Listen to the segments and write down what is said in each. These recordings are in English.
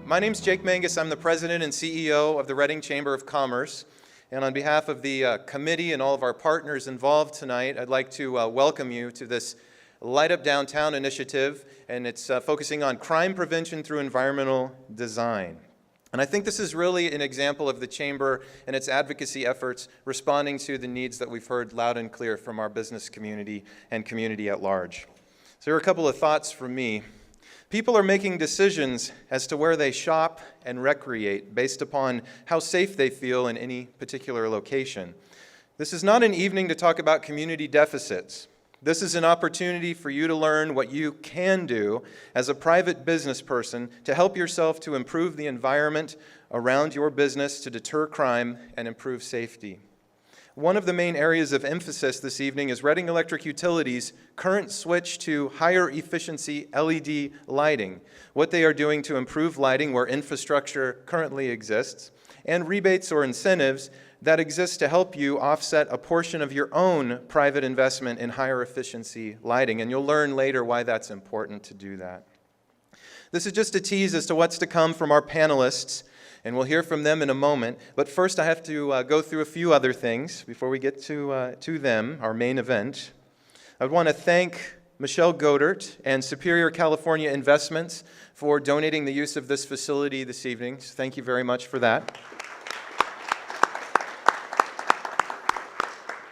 My name's Jake Mangas. I'm the president and CEO of the Reading Chamber of Commerce. And on behalf of the committee and all of our partners involved tonight, I'd like to welcome you to this Light Up Downtown initiative, and it's focusing on crime prevention through environmental design. And I think this is really an example of the Chamber and its advocacy efforts responding to the needs that we've heard loud and clear from our business community and community at large. So here are a couple of thoughts from me. People are making decisions as to where they shop and recreate based upon how safe they feel in any particular location. This is not an evening to talk about community deficits. This is an opportunity for you to learn what you can do as a private business person to help yourself to improve the environment around your business, to deter crime and improve safety. One of the main areas of emphasis this evening is Reading Electric Utilities' current switch to higher efficiency LED lighting, what they are doing to improve lighting where infrastructure currently exists, and rebates or incentives that exist to help you offset a portion of your own private investment in higher efficiency lighting. And you'll learn later why that's important to do that. This is just a tease as to what's to come from our panelists, and we'll hear from them in a moment. But first, I have to go through a few other things before we get to them, our main event. I would want to thank Michele Goedert and Superior California Investments for donating the use of this facility this evening. So thank you very much for that.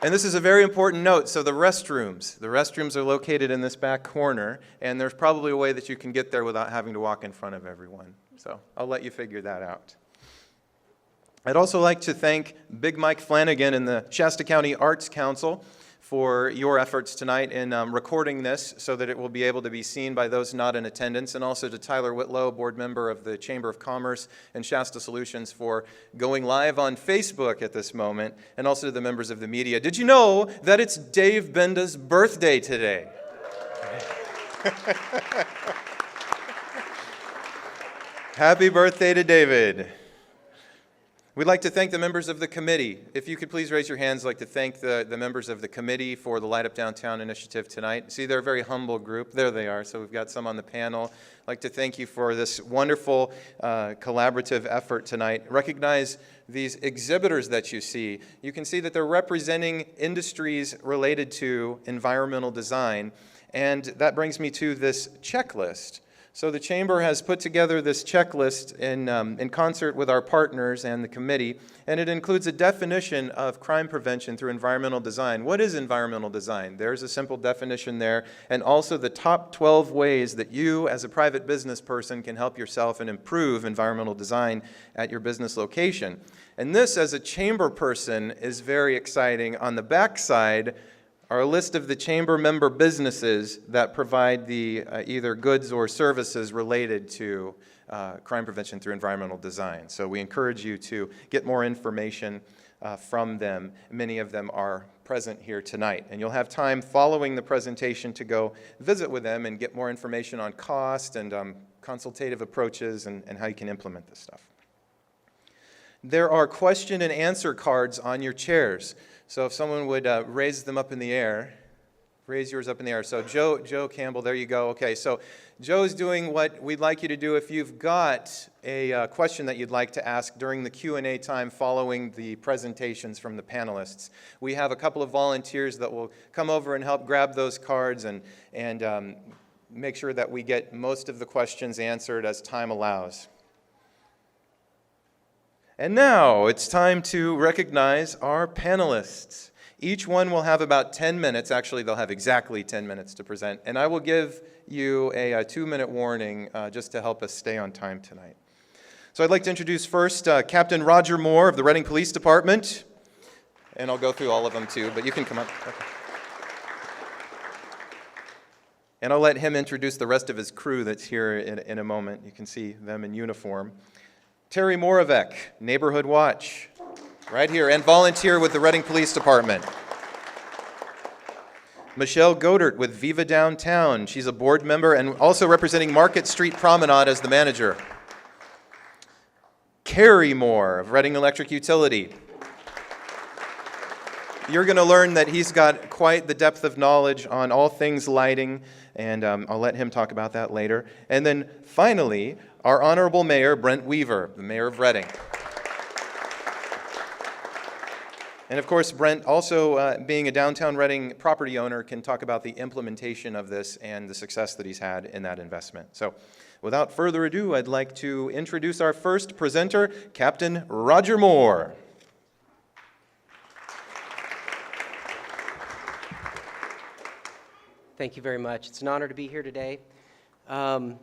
And this is a very important note. So the restrooms are located in this back corner, and there's probably a way that you can get there without having to walk in front of everyone. So I'll let you figure that out. I'd also like to thank Big Mike Flanagan and the Shasta County Arts Council for your efforts tonight in recording this so that it will be able to be seen by those not in attendance, and also to Tyler Whitlow, board member of the Chamber of Commerce and Shasta Solutions, for going live on Facebook at this moment, and also to the members of the media. Did you know that it's Dave Benda's birthday today? Happy birthday to David. We'd like to thank the members of the committee. If you could please raise your hands, I'd like to thank the members of the committee for the Light Up Downtown initiative tonight. See, they're a very humble group. There they are. So we've got some on the panel. I'd like to thank you for this wonderful collaborative effort tonight. Recognize these exhibitors that you see. You can see that they're representing industries related to environmental design. And that brings me to this checklist. So the Chamber has put together this checklist in concert with our partners and the committee, and it includes a definition of crime prevention through environmental design. What is environmental design? There's a simple definition there, and also the top 12 ways that you, as a private business person, can help yourself and improve environmental design at your business location. And this, as a Chamber person, is very exciting. On the back side are a list of the Chamber member businesses that provide the either goods or services related to crime prevention through environmental design. So we encourage you to get more information from them. Many of them are present here tonight. And you'll have time following the presentation to go visit with them and get more information on cost and consultative approaches and how you can implement this stuff. There are question and answer cards on your chairs. So if someone would raise them up in the air, raise yours up in the air. So Joe Campbell, there you go. Okay, so Joe's doing what we'd like you to do if you've got a question that you'd like to ask during the Q&A time following the presentations from the panelists. We have a couple of volunteers that will come over and help grab those cards and make sure that we get most of the questions answered as time allows. And now it's time to recognize our panelists. Each one will have about 10 minutes. Actually, they'll have exactly 10 minutes to present. And I will give you a 2-minute warning just to help us stay on time tonight. So I'd like to introduce first Captain Roger Moore of the Reading Police Department. And I'll go through all of them too, but you can come up. Okay. And I'll let him introduce the rest of his crew that's here in a moment. You can see them in uniform. Terri Moravec, Neighborhood Watch, right here, and volunteer with the Reading Police Department. Michele Goedert with ViVA Downtown. She's a board member and also representing Market Street Promenade as the manager. Cary Moore of Reading Electric Utility. you're going to learn that he's got quite the depth of knowledge on all things lighting, and I'll let him talk about that later. And then finally, our Honorable Mayor, Brent Weaver, the Mayor of Reading. And of course, Brent, also being a downtown Reading property owner, can talk about the implementation of this and the success that he's had in that investment. So without further ado, I'd like to introduce our first presenter, Captain Roger Moore. Thank you very much. It's an honor to be here today. I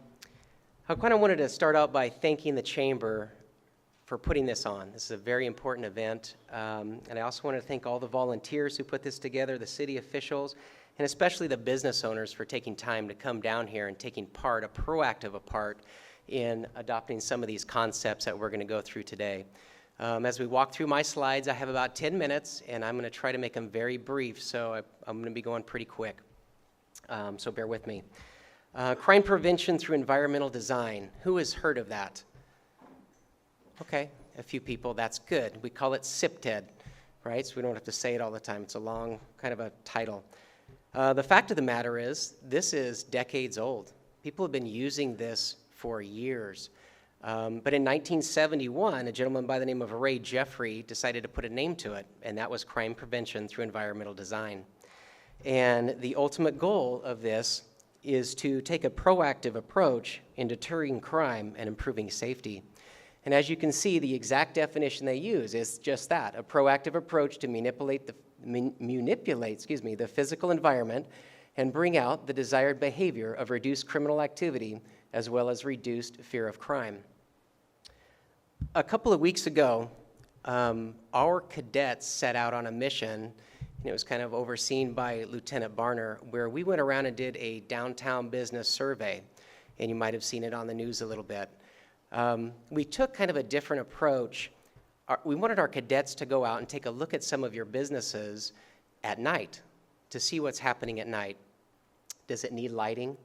kind of wanted to start out by thanking the Chamber for putting this on. This is a very important event, and I also want to thank all the volunteers who put this together, the city officials, and especially the business owners for taking time to come down here and taking part, a proactive part, in adopting some of these concepts that we're going to go through today. As we walk through my slides, I have about 10 minutes, and I'm going to try to make them very brief, so I'm going to be going pretty quick. So bear with me. Crime prevention through environmental design. Who has heard of that? Okay, a few people. That's good. We call it CPTED, right? So we don't have to say it all the time. It's a long kind of a title. The fact of the matter is, this is decades old. People have been using this for years. But in 1971, a gentleman by the name of Ray Jeffrey decided to put a name to it, and that was crime prevention through environmental design. And the ultimate goal of this is to take a proactive approach in deterring crime and improving safety. And as you can see, the exact definition they use is just that, a proactive approach to manipulate the physical environment and bring out the desired behavior of reduced criminal activity as well as reduced fear of crime. A couple of weeks ago, our cadets set out on a mission, and it was kind of overseen by Lieutenant Barner, where we went around and did a downtown business survey, and you might have seen it on the news a little bit. We took kind of a different approach. We wanted our cadets to go out and take a look at some of your businesses at night to see what's happening at night. Does it need lighting?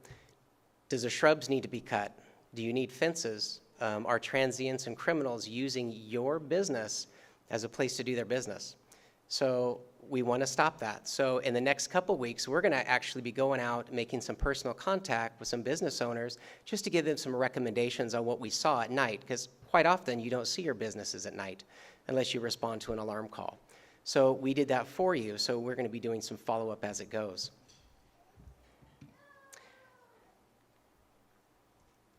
Does the shrubs need to be cut? Do you need fences? Are transients and criminals using your business as a place to do their business? So we want to stop that. So in the next couple weeks, we're going to actually be going out, making some personal contact with some business owners just to give them some recommendations on what we saw at night, because quite often you don't see your businesses at night unless you respond to an alarm call. So we did that for you, so we're going to be doing some follow-up as it goes.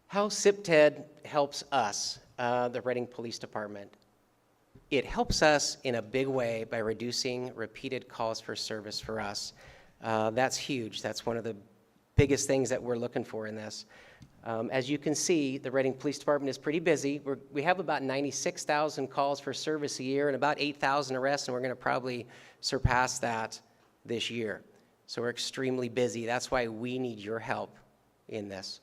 How CPTED helps us, the Reading Police Department. It helps us in a big way by reducing repeated calls for service for us. That's huge. That's one of the biggest things that we're looking for in this. As you can see, the Reading Police Department is pretty busy. We have about 96,000 calls for service a year and about 8,000 arrests, and we're going to probably surpass that this year. So we're extremely busy. That's why we need your help in this.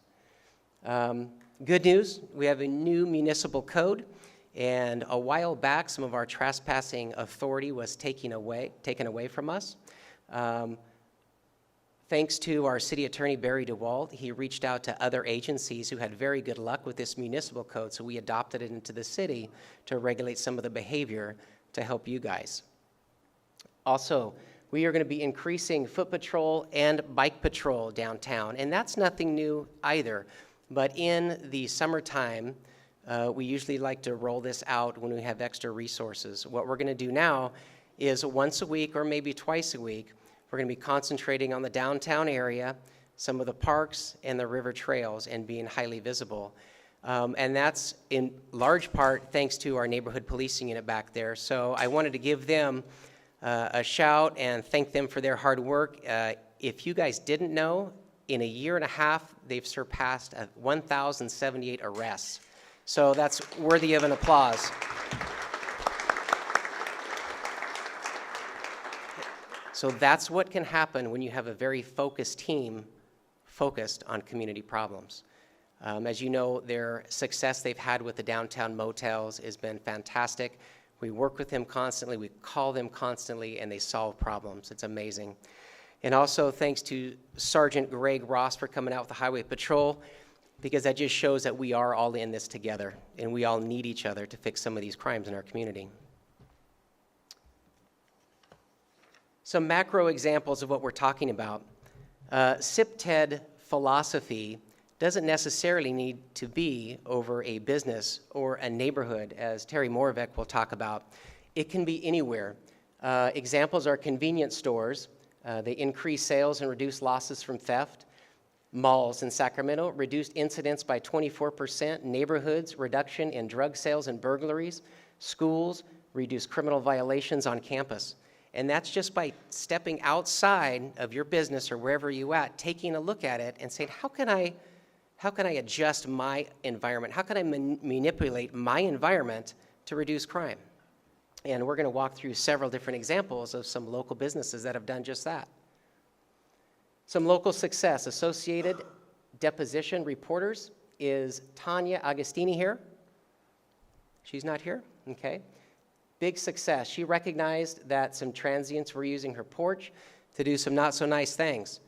Good news, we have a new municipal code. And a while back, some of our trespassing authority was taken away from us. Thanks to our city attorney, Barry DeWalt, he reached out to other agencies who had very good luck with this municipal code, so we adopted it into the city to regulate some of the behavior to help you guys. Also, we are going to be increasing foot patrol and bike patrol downtown, and that's nothing new either. But in the summertime, we usually like to roll this out when we have extra resources. What we're going to do now is once a week or maybe twice a week, we're going to be concentrating on the downtown area, some of the parks and the river trails, and being highly visible. And that's in large part thanks to our neighborhood policing unit back there. So I wanted to give them a shout and thank them for their hard work. If you guys didn't know, in a year and a half, they've surpassed 1,078 arrests. So that's worthy of an applause. So that's what can happen when you have a very focused team focused on community problems. As you know, their success they've had with the downtown motels has been fantastic. We work with them constantly, we call them constantly, and they solve problems. It's amazing. And also thanks to Sergeant Greg Ross for coming out with the Highway Patrol, because that just shows that we are all in this together, and we all need each other to fix some of these crimes in our community. Some macro examples of what we're talking about. SIP-TED philosophy doesn't necessarily need to be over a business or a neighborhood, as Terri Moravec will talk about. It can be anywhere. Examples are convenience stores. They increase sales and reduce losses from theft. Malls in Sacramento reduced incidents by 24%. Neighborhoods, reduction in drug sales and burglaries. Schools reduce criminal violations on campus. And that's just by stepping outside of your business or wherever you're at, taking a look at it and saying, how can I adjust my environment? How can I manipulate my environment to reduce crime? And we're going to walk through several different examples of some local businesses that have done just that. Some local success. Associated Deposition Reporters. Is Tanya Agostini here? She's not here? Okay. Big success. She recognized that some transients were using her porch to do some not so nice things.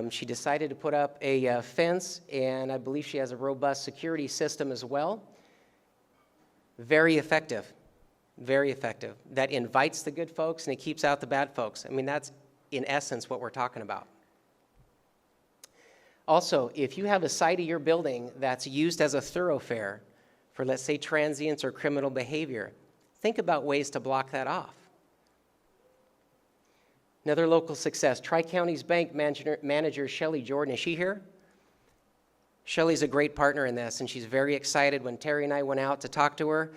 She decided to put up a fence, and I believe she has a robust security system as well. Very effective. Very effective. That invites the good folks and it keeps out the bad folks. I mean, that's in essence what we're talking about. Also, if you have a side of your building that's used as a thoroughfare for, let's say, transients or criminal behavior, think about ways to block that off. Another local success, Tri-Counties Bank manager Shelley Jordan. Is she here? Shelley's a great partner in this, and she's very excited. When Terri and I went out to talk to her,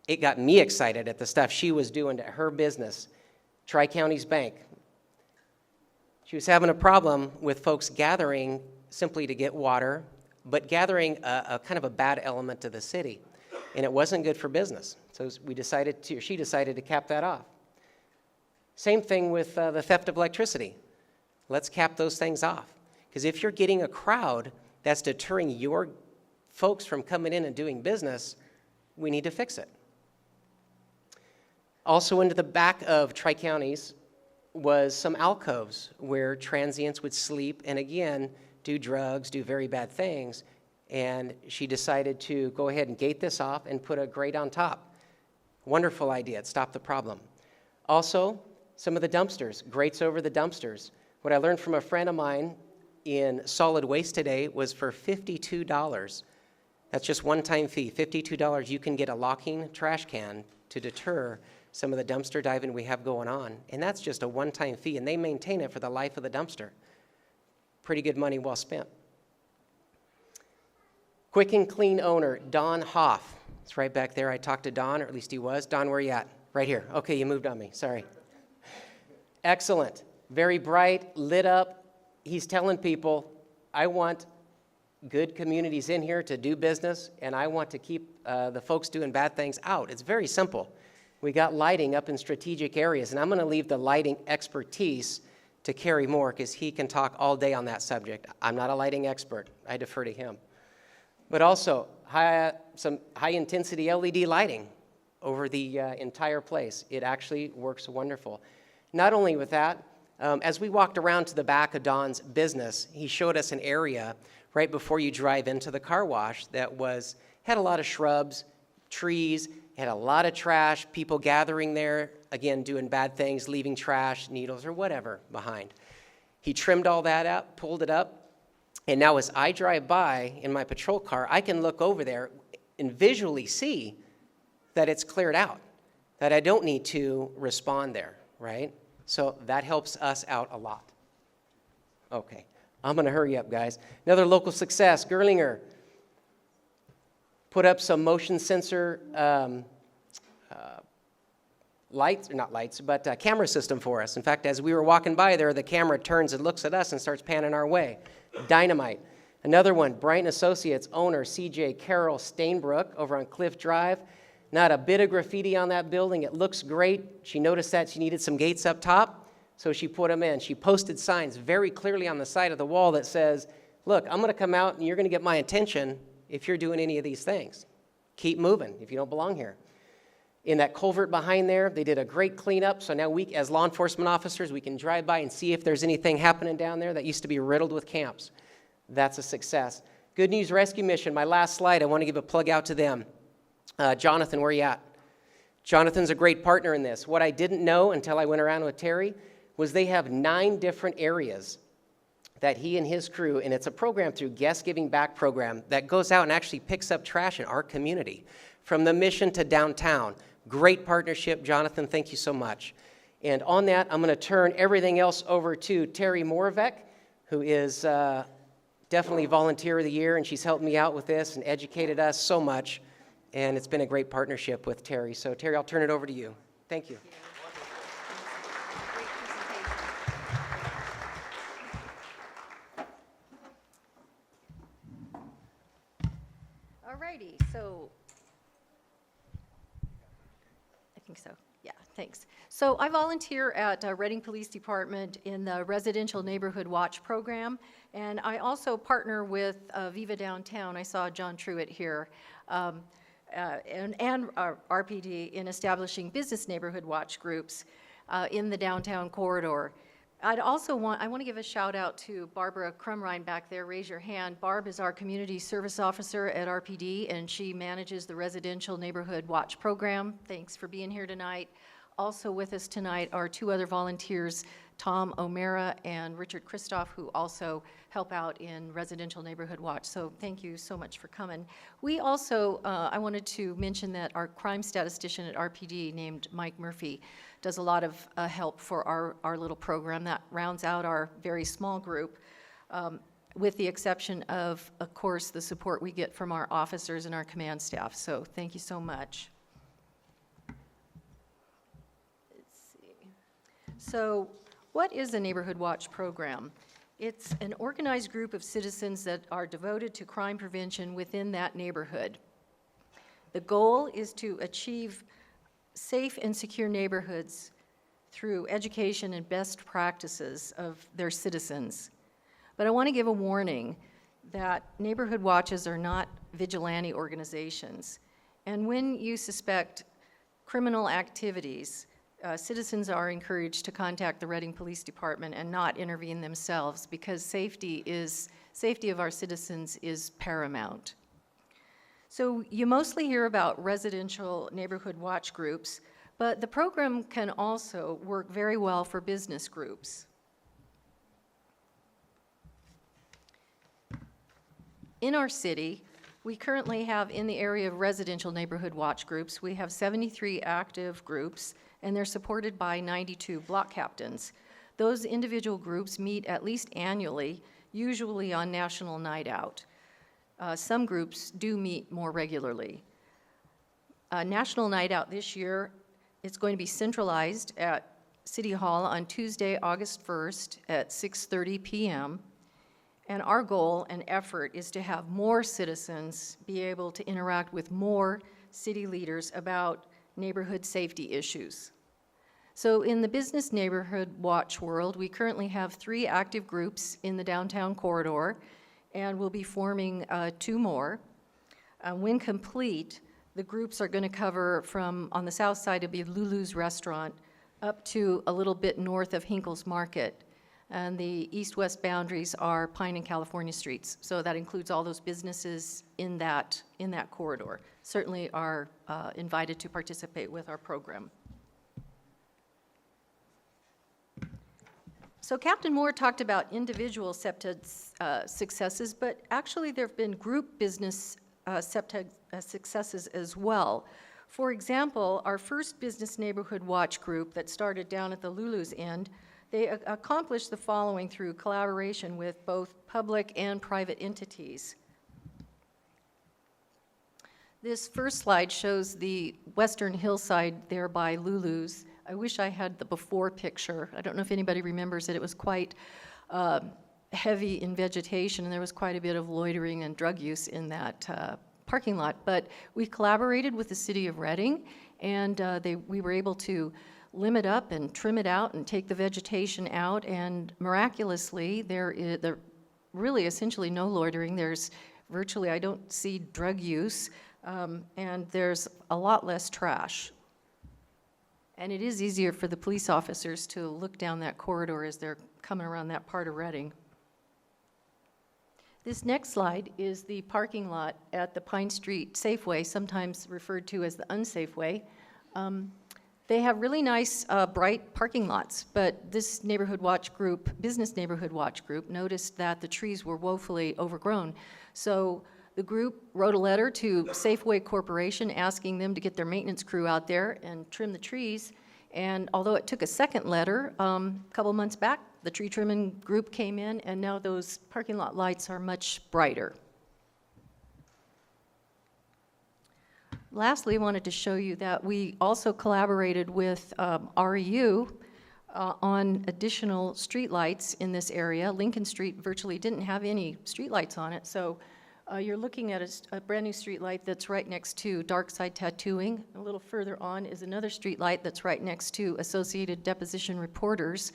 it got me excited at the stuff she was doing to her business, Tri-Counties Bank. She was having a problem with folks gathering simply to get water, but gathering a kind of a bad element to the city. And it wasn't good for business. So she decided to cap that off. Same thing with the theft of electricity. Let's cap those things off. Because if you're getting a crowd that's deterring your folks from coming in and doing business, we need to fix it. Also into the back of Tri-Counties was some alcoves where transients would sleep and again do drugs, do very bad things. And she decided to go ahead and gate this off and put a grate on top. Wonderful idea. It stopped the problem. Also, some of the dumpsters, grates over the dumpsters. What I learned from a friend of mine in solid waste today was for $52. That's just one-time fee. $52, you can get a locking trash can to deter some of the dumpster diving we have going on. And that's just a one-time fee, and they maintain it for the life of the dumpster. Pretty good money well spent. Quick and Clean owner, Don Hoff. It's right back there. I talked to Don, or at least he was. Don, where are you at? Right here. Okay, you moved on me. Sorry. Excellent. Very bright, lit up. He's telling people, I want good communities in here to do business, and I want to keep the folks doing bad things out. It's very simple. We got lighting up in strategic areas, and I'm going to leave the lighting expertise to Cary Moore because he can talk all day on that subject. I'm not a lighting expert. I defer to him. But also, some high-intensity LED lighting over the entire place. It actually works wonderful. Not only with that, as we walked around to the back of Don's business, he showed us an area right before you drive into the car wash that had a lot of shrubs, trees, had a lot of trash, people gathering there, again, doing bad things, leaving trash, needles, or whatever behind. He trimmed all that up, pulled it up, and now as I drive by in my patrol car, I can look over there and visually see that it's cleared out, that I don't need to respond there, right? So that helps us out a lot. Okay, I'm going to hurry up, guys. Another local success, Gerlinger put up some motion sensor camera system for us. In fact, as we were walking by there, the camera turns and looks at us and starts panning our way. Dynamite. Another one, Brent Associates owner C.J. Carol Stainbrook over on Cliff Drive. Not a bit of graffiti on that building. It looks great. She noticed that she needed some gates up top, so she put them in. She posted signs very clearly on the side of the wall that says, look, I'm going to come out and you're going to get my attention if you're doing any of these things. Keep moving if you don't belong here. In that culvert behind there, they did a great cleanup, so now we, as law enforcement officers, we can drive by and see if there's anything happening down there that used to be riddled with camps. That's a success. Good News Rescue Mission, my last slide, I want to give a plug out to them. Jonathan, where are you at? Jonathan's a great partner in this. What I didn't know until I went around with Terry was they have 9 different areas that he and his crew, and it's a program through Guest Giving Back program that goes out and actually picks up trash in our community, from the Mission to downtown. Great partnership, Jonathan, thank you so much. And on that, I'm gonna turn everything else over to Terri Moravec, who is definitely Volunteer of the Year, and she's helped me out with this and educated us so much, and it's been a great partnership with Terri. So Terri, I'll turn it over to you. Thank you. Alrighty, so I think so. Yeah, thanks. So I volunteer at Reading Police Department in the Residential Neighborhood Watch program, and I also partner with ViVA Downtown. I saw John Truitt here, and RPD in establishing business neighborhood watch groups in the downtown corridor. I want to give a shout out to Barbara Crumrine back there. Raise your hand. Barb is our community service officer at RPD, and she manages the Residential Neighborhood Watch program. Thanks for being here tonight. Also with us tonight are 2 other volunteers, Tom O'Mara and Richard Christoph, who also help out in Residential Neighborhood Watch. So thank you so much for coming. We also, I wanted to mention that our crime statistician at RPD named Mike Murphy does a lot of help for our little program that rounds out our very small group, with the exception of course, the support we get from our officers and our command staff. So thank you so much. Let's see. So what is a Neighborhood Watch program? It's an organized group of citizens that are devoted to crime prevention within that neighborhood. The goal is to achieve safe and secure neighborhoods through education and best practices of their citizens. But I want to give a warning that neighborhood watches are not vigilante organizations. And when you suspect criminal activities, citizens are encouraged to contact the Reading Police Department and not intervene themselves, because safety of our citizens is paramount. So you mostly hear about residential neighborhood watch groups, but the program can also work very well for business groups. In our city, we currently have, in the area of residential neighborhood watch groups, we have 73 active groups, and they're supported by 92 block captains. Those individual groups meet at least annually, usually on National Night Out. Some groups do meet more regularly. National Night Out this year, it's going to be centralized at City Hall on Tuesday, August 1st at 6:30 p.m. And our goal and effort is to have more citizens be able to interact with more city leaders about neighborhood safety issues. So in the business neighborhood watch world, we currently have 3 active groups in the downtown corridor, and we'll be forming 2 more. When complete, the groups are going to cover from, on the south side, it'll be Lulu's restaurant, up to a little bit north of Hinkle's Market. And the east-west boundaries are Pine and California streets. So that includes all those businesses in that corridor. Certainly are invited to participate with our program. So Captain Moore talked about individual SEPTA successes, but actually there have been group business SEPTA successes as well. For example, our first business neighborhood watch group that started down at the Lulu's end, they accomplished the following through collaboration with both public and private entities. This first slide shows the western hillside there by Lulu's. I wish I had the before picture. I don't know if anybody remembers it. It was quite heavy in vegetation, and there was quite a bit of loitering and drug use in that parking lot. But we collaborated with the city of Reading, and we were able to limit up and trim it out and take the vegetation out, and miraculously, there really essentially no loitering. There's virtually, I don't see drug use, and there's a lot less trash. And it is easier for the police officers to look down that corridor as they're coming around that part of Reading. This next slide is the parking lot at the Pine Street Safeway, sometimes referred to as the unsafe way. They have really nice, bright parking lots, but this neighborhood watch group, business neighborhood watch group, noticed that the trees were woefully overgrown. So the group wrote a letter to Safeway Corporation asking them to get their maintenance crew out there and trim the trees. And although it took a second letter, a couple months back, the tree trimming group came in, and now those parking lot lights are much brighter. Lastly, I wanted to show you that we also collaborated with REU on additional streetlights in this area. Lincoln Street virtually didn't have any streetlights on it, so you're looking at a brand new streetlight that's right next to Dark Side Tattooing. A little further on is another streetlight that's right next to Associated Deposition Reporters.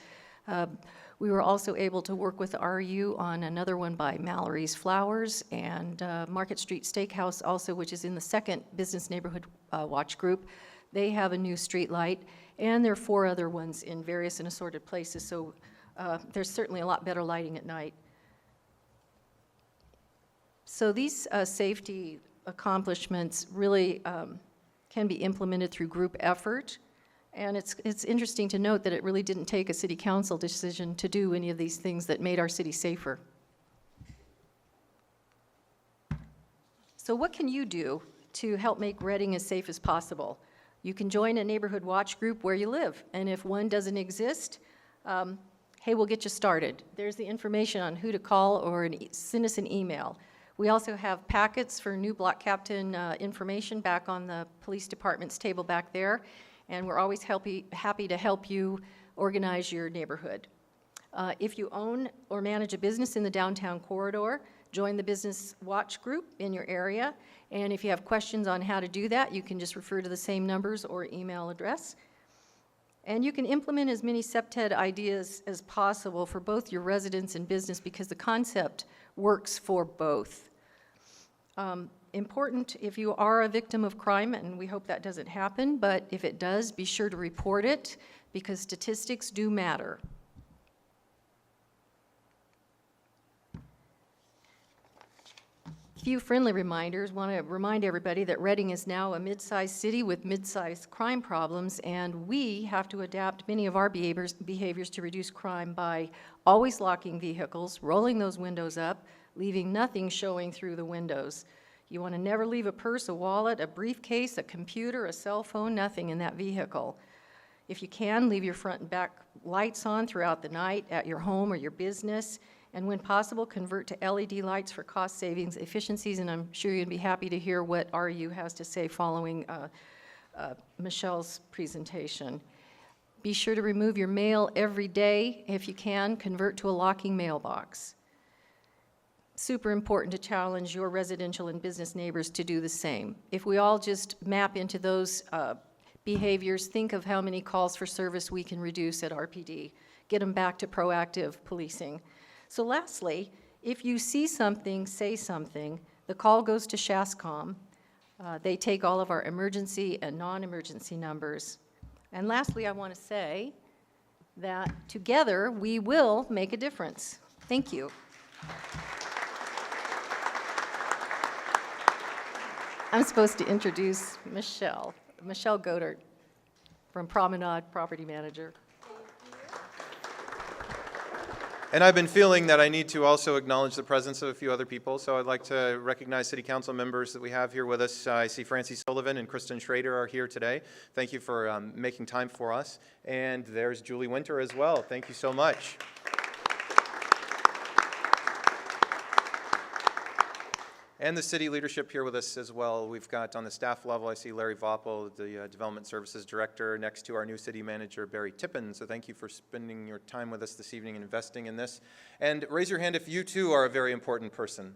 We were also able to work with REU on another one by Mallory's Flowers and Market Street Steakhouse also, which is in the second Business Neighborhood Watch group. They have a new street light, and there are 4 other ones in various and assorted places, so there's certainly a lot better lighting at night. So these safety accomplishments really can be implemented through group effort. And it's interesting to note that it really didn't take a city council decision to do any of these things that made our city safer. So what can you do to help make Reading as safe as possible? You can join a neighborhood watch group where you live, and if one doesn't exist, hey, we'll get you started. There's the information on who to call or send us an email. We also have packets for new block captain information back on the police department's table back there. And we're always happy to help you organize your neighborhood. If you own or manage a business in the downtown corridor, join the Business Watch group in your area. And if you have questions on how to do that, you can just refer to the same numbers or email address. And you can implement as many CEPTED ideas as possible for both your residents and business because the concept works for both. Important if you are a victim of crime, and we hope that doesn't happen, but if it does, be sure to report it because statistics do matter. A few friendly reminders. Want to remind everybody that Reading is now a mid-sized city with mid-sized crime problems, and we have to adapt many of our behaviors to reduce crime by always locking vehicles, rolling those windows up, leaving nothing showing through the windows. You want to never leave a purse, a wallet, a briefcase, a computer, a cell phone, nothing in that vehicle. If you can, leave your front and back lights on throughout the night at your home or your business, and when possible, convert to LED lights for cost savings, efficiencies, and I'm sure you'd be happy to hear what REU has to say following Michele's presentation. Be sure to remove your mail every day. If you can, convert to a locking mailbox. Super important to challenge your residential and business neighbors to do the same. If we all just map into those behaviors, think of how many calls for service we can reduce at RPD. Get them back to proactive policing. So lastly, if you see something, say something. The call goes to SHASCOM. They take all of our emergency and non-emergency numbers. And lastly, I want to say that together we will make a difference. Thank you. I'm supposed to introduce Michele Goedert from Promenade Property Manager. And I've been feeling that I need to also acknowledge the presence of a few other people, so I'd like to recognize city council members that we have here with us. I see Francie Sullivan and Kristen Schrader are here today. Thank you for making time for us. And there's Julie Winter as well. Thank you so much. And the city leadership here with us as well. We've got on the staff level, I see Larry Voppel, the Development Services Director, next to our new city manager, Barry Tippin. So thank you for spending your time with us this evening and investing in this. And raise your hand if you too are a very important person.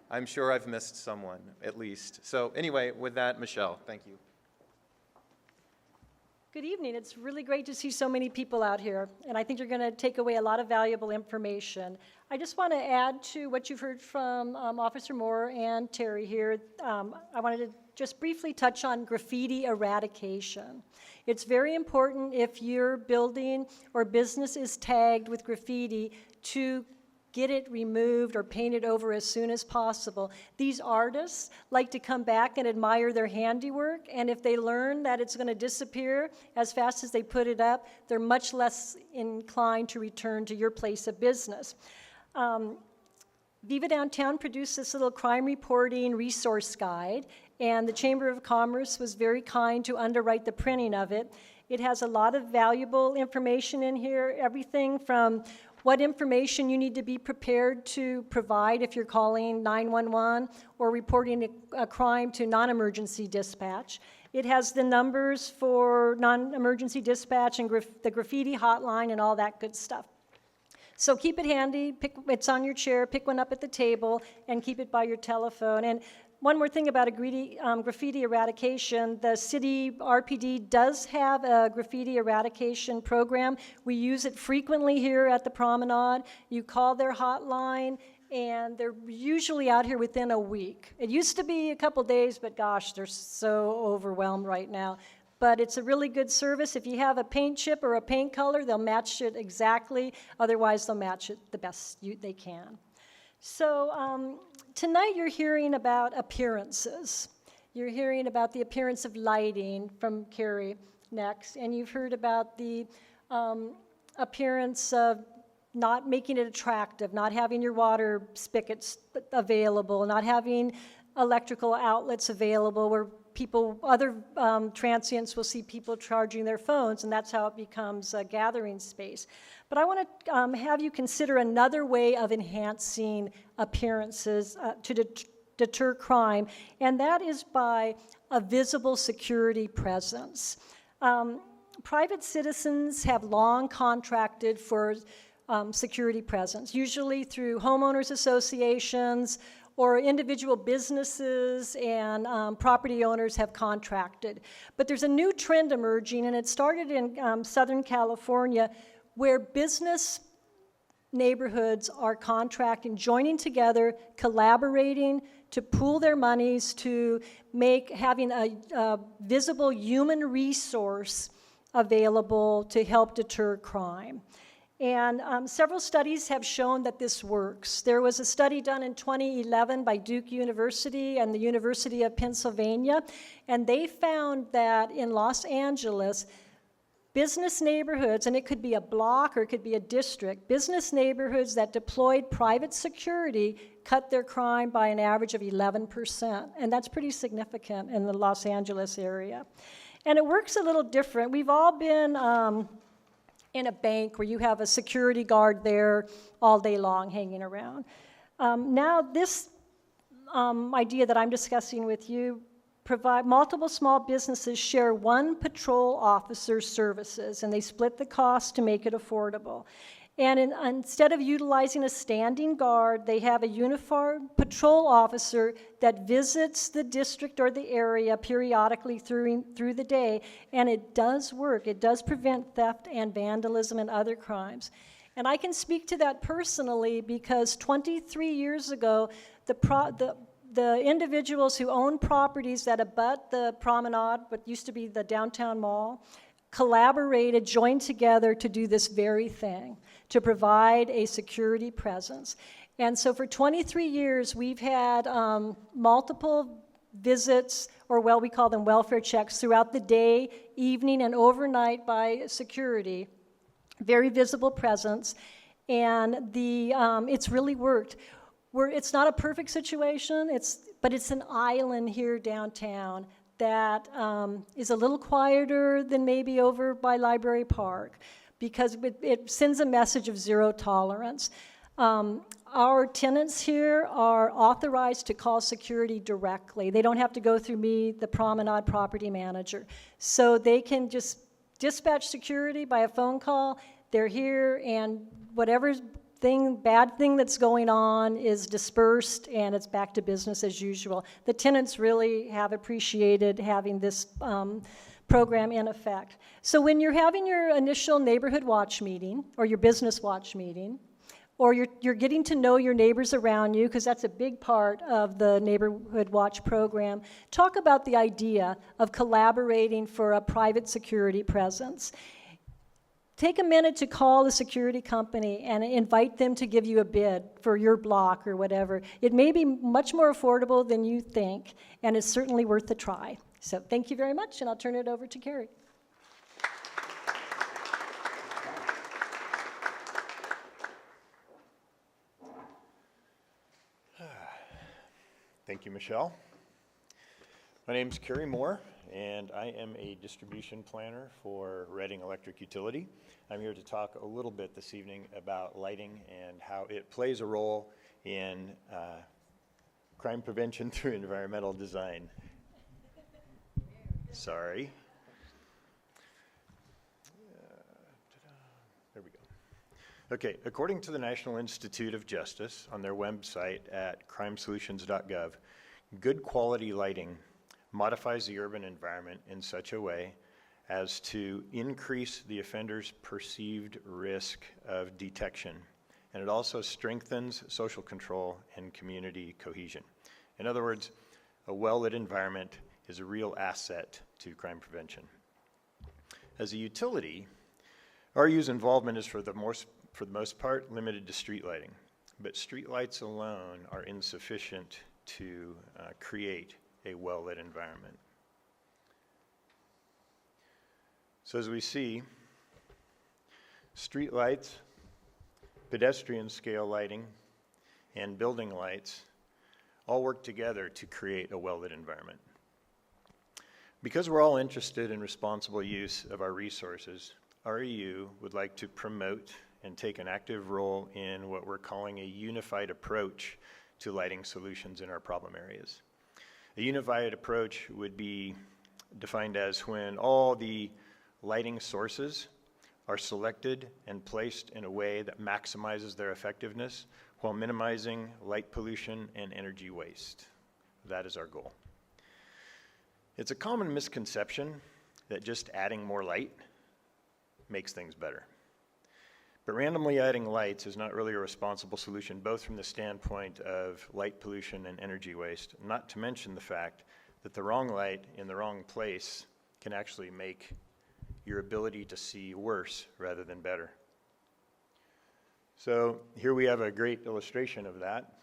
I'm sure I've missed someone, at least. So anyway, with that, Michele, thank you. Good evening. It's really great to see so many people out here, and I think you're going to take away a lot of valuable information. I just want to add to what you've heard from Officer Moore and Terri here. I wanted to just briefly touch on graffiti eradication. It's very important if your building or business is tagged with graffiti to get it removed or painted over as soon as possible. These artists like to come back and admire their handiwork, and if they learn that it's going to disappear as fast as they put it up, they're much less inclined to return to your place of business. ViVA Downtown produced this little crime reporting resource guide, and the Chamber of Commerce was very kind to underwrite the printing of it. It has a lot of valuable information in here, everything from what information you need to be prepared to provide if you're calling 911 or reporting a crime to non-emergency dispatch. It has the numbers for non-emergency dispatch and the graffiti hotline and all that good stuff. So keep it handy, it's on your chair, pick one up at the table, and keep it by your telephone. And one more thing about graffiti eradication, the city RPD does have a graffiti eradication program. We use it frequently here at the Promenade. You call their hotline, and they're usually out here within a week. It used to be a couple days, but gosh, they're so overwhelmed right now. But it's a really good service. If you have a paint chip or a paint color, they'll match it exactly. Otherwise, they'll match it the best they can. So tonight you're hearing about appearances. You're hearing about the appearance of lighting from Cary next, and you've heard about the appearance of not making it attractive, not having your water spigots available, not having electrical outlets available where other transients will see people charging their phones, and that's how it becomes a gathering space. But I want to have you consider another way of enhancing appearances to deter crime, and that is by a visible security presence. Private citizens have long contracted for security presence, usually through homeowners associations or individual businesses and property owners have contracted. But there's a new trend emerging, and it started in Southern California, where business neighborhoods are contracting, joining together, collaborating to pool their monies to make having a visible human resource available to help deter crime. And several studies have shown that this works. There was a study done in 2011 by Duke University and the University of Pennsylvania, and they found that in Los Angeles, business neighborhoods, and it could be a block or it could be a district, business neighborhoods that deployed private security cut their crime by an average of 11%, and that's pretty significant in the Los Angeles area. And it works a little different. We've all been in a bank where you have a security guard there all day long hanging around. Now this idea that I'm discussing with you, provide multiple small businesses share one patrol officer's services, and they split the cost to make it affordable. And instead of utilizing a standing guard, they have a uniformed patrol officer that visits the district or the area periodically through the day, and it does work. It does prevent theft and vandalism and other crimes. And I can speak to that personally because 23 years ago, the individuals who own properties that abut the Promenade, what used to be the downtown mall, collaborated, joined together to do this very thing, to provide a security presence. And so for 23 years, we've had multiple visits, or well, we call them welfare checks, throughout the day, evening, and overnight by security. Very visible presence, and it's really worked. It's not a perfect situation, but it's an island here downtown that is a little quieter than maybe over by Library Park because it sends a message of zero tolerance. Our tenants here are authorized to call security directly. They don't have to go through me, the Promenade property manager. So they can just dispatch security by a phone call. They're here, and whatever bad thing that's going on is dispersed, and it's back to business as usual. The tenants really have appreciated having this program in effect. So when you're having your initial neighborhood watch meeting, or your business watch meeting, or you're getting to know your neighbors around you, because that's a big part of the Neighborhood Watch program, talk about the idea of collaborating for a private security presence. take a minute to call the security company and invite them to give you a bid for your block or whatever. It may be much more affordable than you think, and it's certainly worth a try. So thank you very much, and I'll turn it over to Cary. Thank you, Michelle. My name is Cary Moore, and I am a distribution planner for Reading Electric Utility. I'm here to talk a little bit this evening about lighting and how it plays a role in crime prevention through environmental design. Sorry. There we go. Okay, according to the National Institute of Justice on their website at crimesolutions.gov, good quality lighting modifies the urban environment in such a way as to increase the offender's perceived risk of detection. And it also strengthens social control and community cohesion. In other words, a well-lit environment is a real asset to crime prevention. As a utility, RU's involvement is for the most part limited to street lighting, but street lights alone are insufficient to create a well-lit environment. So as we see, street lights, pedestrian scale lighting, and building lights all work together to create a well-lit environment. Because we're all interested in responsible use of our resources, REU would like to promote and take an active role in what we're calling a unified approach to lighting solutions in our problem areas. A unified approach would be defined as when all the lighting sources are selected and placed in a way that maximizes their effectiveness while minimizing light pollution and energy waste. That is our goal. It's a common misconception that just adding more light makes things better. But randomly adding lights is not really a responsible solution, both from the standpoint of light pollution and energy waste, not to mention the fact that the wrong light in the wrong place can actually make your ability to see worse rather than better. So here we have a great illustration of that.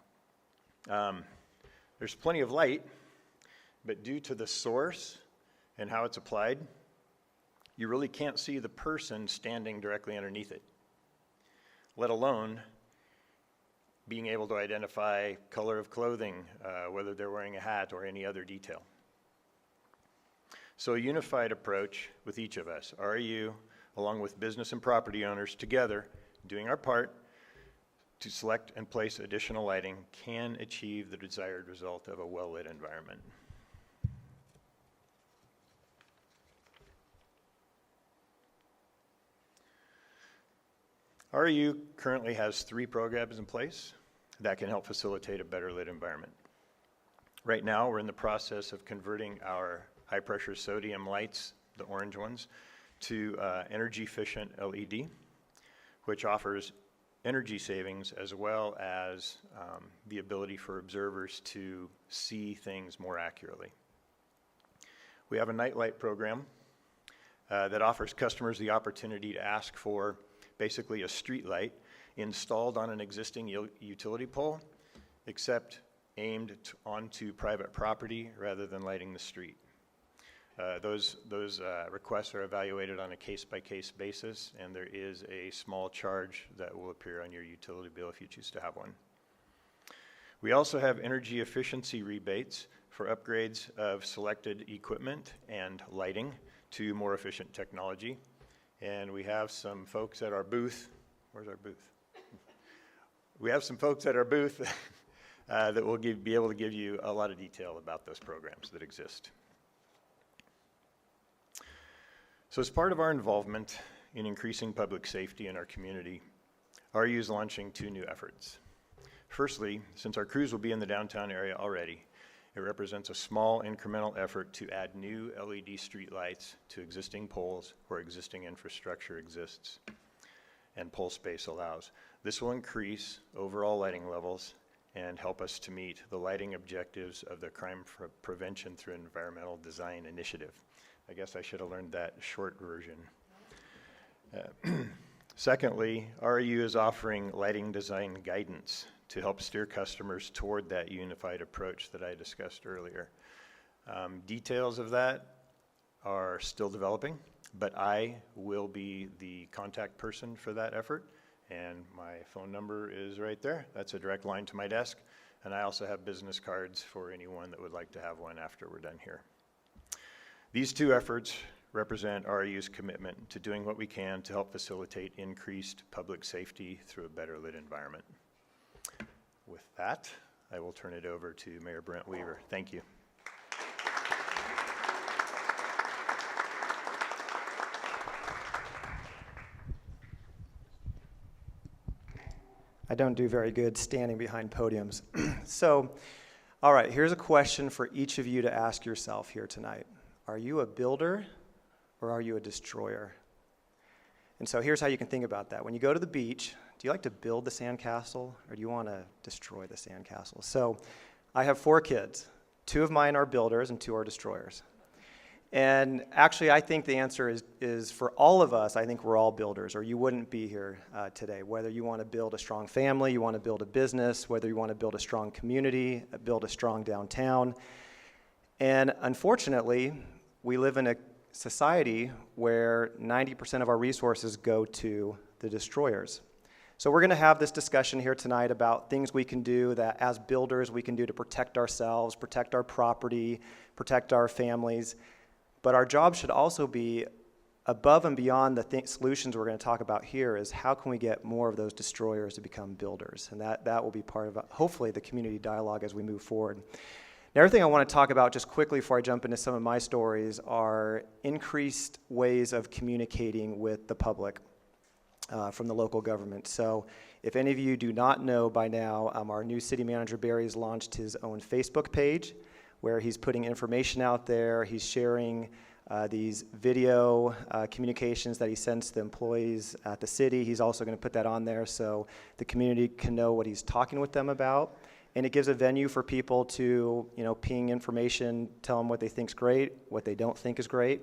There's plenty of light, but due to the source and how it's applied, you really can't see the person standing directly underneath it, let alone being able to identify color of clothing, whether they're wearing a hat or any other detail. So a unified approach with each of us, REU, along with business and property owners together, doing our part to select and place additional lighting, can achieve the desired result of a well-lit environment. REU currently has 3 programs in place that can help facilitate a better lit environment. Right now, we're in the process of converting our high-pressure sodium lights, the orange ones, to energy-efficient LED, which offers energy savings as well as the ability for observers to see things more accurately. We have a nightlight program that offers customers the opportunity to ask for basically a street light installed on an existing utility pole, except aimed onto private property rather than lighting the street. Those requests are evaluated on a case-by-case basis, and there is a small charge that will appear on your utility bill if you choose to have one. We also have energy efficiency rebates for upgrades of selected equipment and lighting to more efficient technology. And we have some folks at our booth. Where's our booth? We have some folks at our booth that will be able to give you a lot of detail about those programs that exist. So as part of our involvement in increasing public safety in our community, RU is launching 2 new efforts. Firstly, since our crews will be in the downtown area already, it represents a small incremental effort to add new LED streetlights to existing poles where existing infrastructure exists and pole space allows. This will increase overall lighting levels and help us to meet the lighting objectives of the Crime Prevention through Environmental Design Initiative. I guess I should have learned that short version. Secondly, REU is offering lighting design guidance to help steer customers toward that unified approach that I discussed earlier. Details of that are still developing, but I will be the contact person for that effort, and my phone number is right there. That's a direct line to my desk, and I also have business cards for anyone that would like to have one after we're done here. These two efforts represent REU's commitment to doing what we can to help facilitate increased public safety through a better lit environment. With that, I will turn it over to Mayor Brent Weaver. Thank you. I don't do very good standing behind podiums. So, all right, here's a question for each of you to ask yourself here tonight. Are you a builder or are you a destroyer? And so here's how you can think about that. When you go to the beach, do you like to build the sandcastle or do you want to destroy the sandcastle? So I have 4 kids. 2 of mine are builders and 2 are destroyers. And actually, I think the answer is for all of us, I think we're all builders, or you wouldn't be here today. Whether you want to build a strong family, you want to build a business, whether you want to build a strong community, build a strong downtown. And unfortunately, we live in a society where 90% of our resources go to the destroyers. So we're going to have this discussion here tonight about things we can do that as builders we can do to protect ourselves, protect our property, protect our families. But our job should also be above and beyond the solutions we're going to talk about here is how can we get more of those destroyers to become builders? And that will be part of, hopefully, the community dialogue as we move forward. The other thing I want to talk about just quickly before I jump into some of my stories are increased ways of communicating with the public from the local government. So if any of you do not know by now, our new city manager, Barry, has launched his own Facebook page where he's putting information out there. He's sharing these video communications that he sends to the employees at the city. He's also going to put that on there so the community can know what he's talking with them about. And it gives a venue for people to, ping information, tell them what they think is great, what they don't think is great.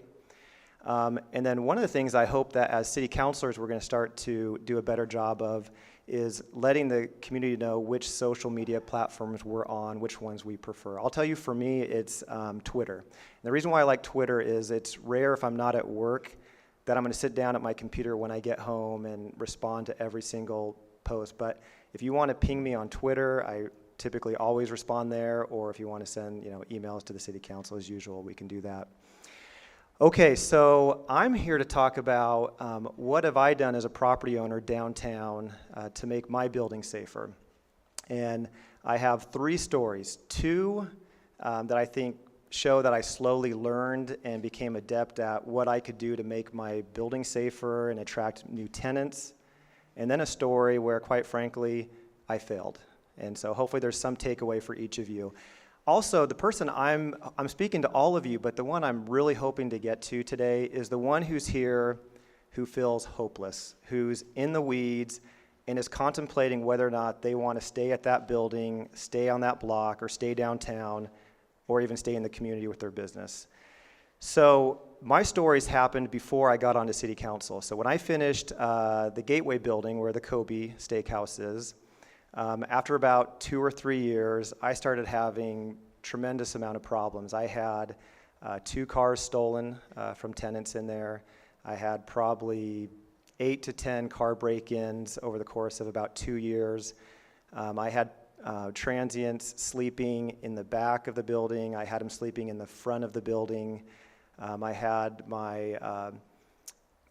And then one of the things I hope that as city councilors we're going to start to do a better job of is letting the community know which social media platforms we're on, which ones we prefer. I'll tell you, for me, it's Twitter. And the reason why I like Twitter is it's rare if I'm not at work that I'm going to sit down at my computer when I get home and respond to every single post. But if you want to ping me on Twitter, I typically always respond there, or if you want to send emails to the city council as usual, we can do that. Okay, so I'm here to talk about what have I done as a property owner downtown to make my building safer. And I have 3 stories. 2 that I think show that I slowly learned and became adept at what I could do to make my building safer and attract new tenants. And then a story where, quite frankly, I failed. And so hopefully there's some takeaway for each of you. Also, the person I'm speaking to all of you, but the one I'm really hoping to get to today is the one who's here who feels hopeless, who's in the weeds and is contemplating whether or not they want to stay at that building, stay on that block, or stay downtown, or even stay in the community with their business. So my stories happened before I got onto city council. So when I finished the Gateway building where the Kobe Steakhouse is, after about 2 or 3 years, I started having tremendous amount of problems. I had 2 cars stolen from tenants in there. I had probably 8 to 10 car break-ins over the course of about 2 years. I had transients sleeping in the back of the building. I had them sleeping in the front of the building. I had my, actually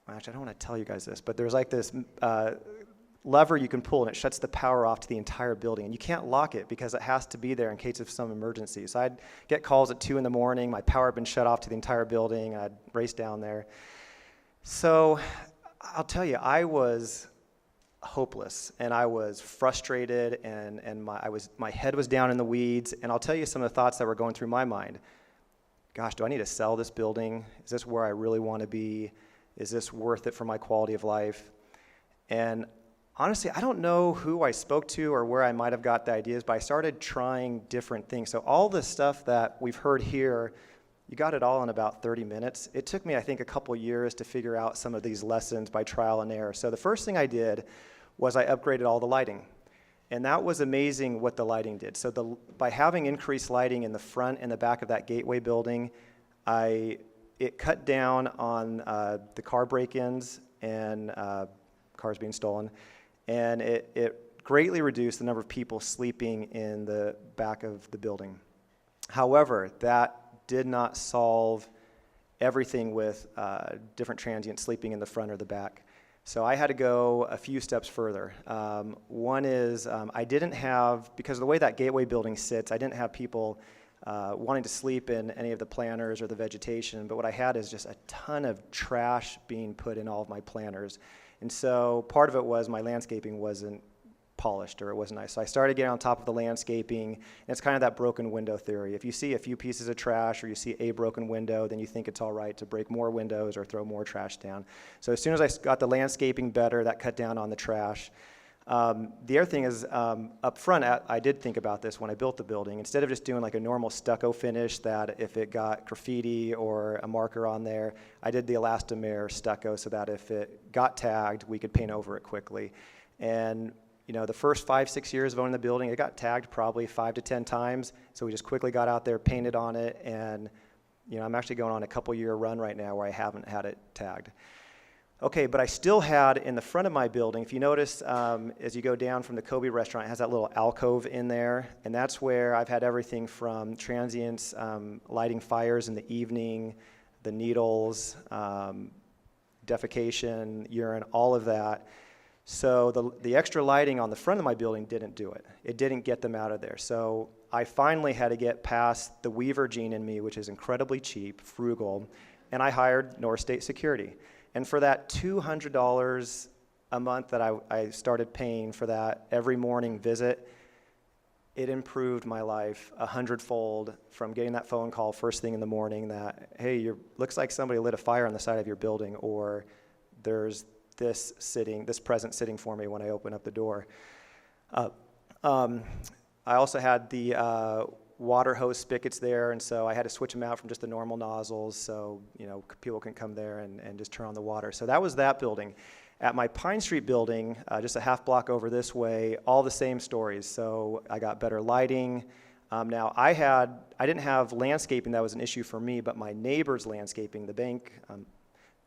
I don't want to tell you guys this, but there's like this lever you can pull and it shuts the power off to the entire building, and you can't lock it because it has to be there in case of some emergency. So I'd get calls at 2 in the morning, my power had been shut off to the entire building, I'd race down there. So I'll tell you, I was hopeless and I was frustrated and my head was down in the weeds, and I'll tell you some of the thoughts that were going through my mind. Gosh, do I need to sell this building? Is this where I really want to be? Is this worth it for my quality of life? And honestly, I don't know who I spoke to or where I might have got the ideas, but I started trying different things. So all the stuff that we've heard here You got it all in about 30 minutes. It took me, I think, a couple years to figure out some of these lessons by trial and error. So the first thing I did was I upgraded all the lighting. And that was amazing what the lighting did. So by having increased lighting in the front and the back of that gateway building, it cut down on the car break-ins and cars being stolen. And it greatly reduced the number of people sleeping in the back of the building. However, that did not solve everything with different transients sleeping in the front or the back. So I had to go a few steps further. One is I didn't have, because of the way that gateway building sits, I didn't have people wanting to sleep in any of the planters or the vegetation, but what I had is just a ton of trash being put in all of my planters. And so part of it was my landscaping wasn't polished, or it wasn't nice. So I started getting on top of the landscaping, and it's kind of that broken window theory. If you see a few pieces of trash or you see a broken window, then you think it's all right to break more windows or throw more trash down. So as soon as I got the landscaping better, that cut down on the trash. The other thing is, up front, I did think about this when I built the building. Instead of just doing like a normal stucco finish that if it got graffiti or a marker on there, I did the elastomer stucco so that if it got tagged, we could paint over it quickly. And you know, the first 5-6 years of owning the building, it got tagged probably 5 to 10 times. So we just quickly got out there, painted on it, and you know, I'm actually going on a couple-year run right now where I haven't had it tagged. Okay, but I still had in the front of my building, if you notice, as you go down from the Kobe restaurant, it has that little alcove in there, and that's where I've had everything from transients, lighting fires in the evening, the needles, defecation, urine, all of that. So the extra lighting on the front of my building didn't do it. It didn't get them out of there. So I finally had to get past the Weaver gene in me, which is incredibly cheap, frugal, and I hired North State Security. And for that $200 a month that I started paying for that every morning visit, it improved my life 100-fold from getting that phone call first thing in the morning that, hey, looks like somebody lit a fire on the side of your building, or there's this present sitting for me when I open up the door. I also had the water hose spigots there, and so I had to switch them out from just the normal nozzles so you know people can come there and just turn on the water. So that was that building. At my Pine Street building, just a half block over this way, all the same stories. So I got better lighting. Now I didn't have landscaping that was an issue for me, but my neighbor's landscaping, the bank,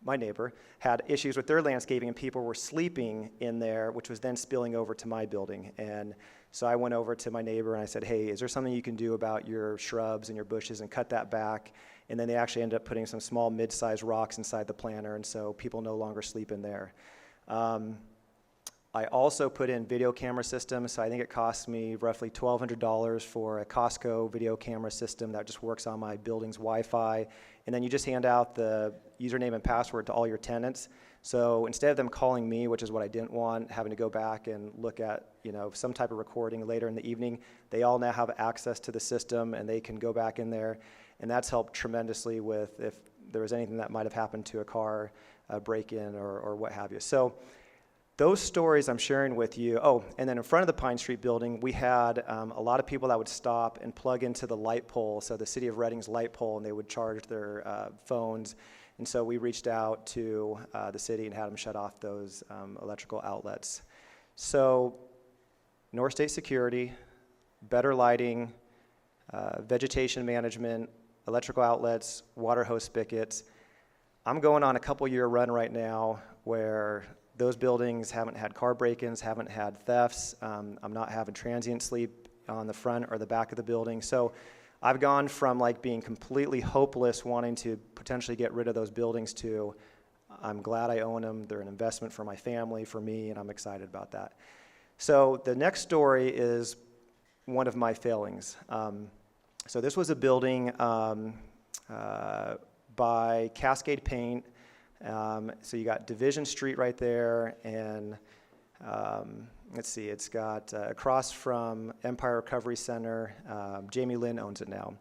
my neighbor, had issues with their landscaping, and people were sleeping in there, which was then spilling over to my building. And so I went over to my neighbor and I said, hey, is there something you can do about your shrubs and your bushes and cut that back? And then they actually ended up putting some small mid-sized rocks inside the planter, and so people no longer sleep in there. I also put in video camera systems, so I think it cost me roughly $1,200 for a Costco video camera system that just works on my building's Wi-Fi. And then you just hand out the username and password to all your tenants. So instead of them calling me, which is what I didn't want, having to go back and look at some type of recording later in the evening, they all now have access to the system and they can go back in there. And that's helped tremendously with if there was anything that might have happened to a car break-in or what have you. So those stories I'm sharing with you. Oh, and then in front of the Pine Street building, we had a lot of people that would stop and plug into the light pole, so the City of Reading's light pole, and they would charge their phones. And so we reached out to the city and had them shut off those electrical outlets. So North State Security, better lighting, vegetation management, electrical outlets, water hose spigots. I'm going on a couple-year run right now where those buildings haven't had car break-ins, haven't had thefts. I'm not having transient sleep on the front or the back of the building. So I've gone from like being completely hopeless, wanting to potentially get rid of those buildings, to I'm glad I own them. They're an investment for my family, for me, and I'm excited about that. So the next story is one of my failings. So this was a building by Cascade Paint. So you got Division Street right there, and let's see, it's got across from Empire Recovery Center. Jamie Lynn owns it now.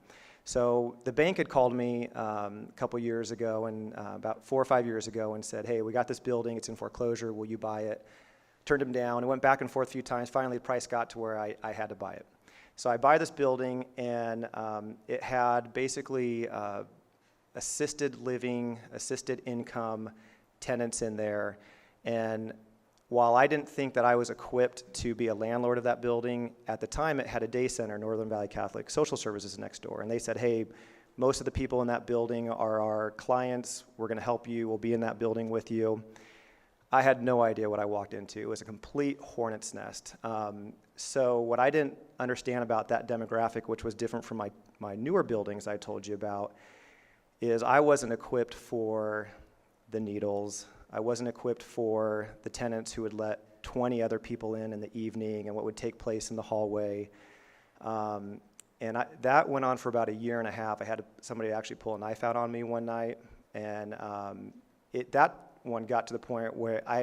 So the bank had called me a couple years ago, and about 4 or 5 years ago, and said, hey, we got this building, it's in foreclosure, will you buy it? Turned him down, and went back and forth a few times. Finally, the price got to where I had to buy it. So I buy this building, and it had basically assisted living, assisted income tenants in there. And while I didn't think that I was equipped to be a landlord of that building, at the time it had a day center, Northern Valley Catholic Social Services next door. And they said, hey, most of the people in that building are our clients. We're going to help you. We'll be in that building with you. I had no idea what I walked into. It was a complete hornet's nest. So what I didn't understand about that demographic, which was different from my newer buildings I told you about, is I wasn't equipped for the needles. I wasn't equipped for the tenants who would let 20 other people in the evening and what would take place in the hallway. That went on for about a year and a half. I had somebody actually pull a knife out on me one night, and that one got to the point where I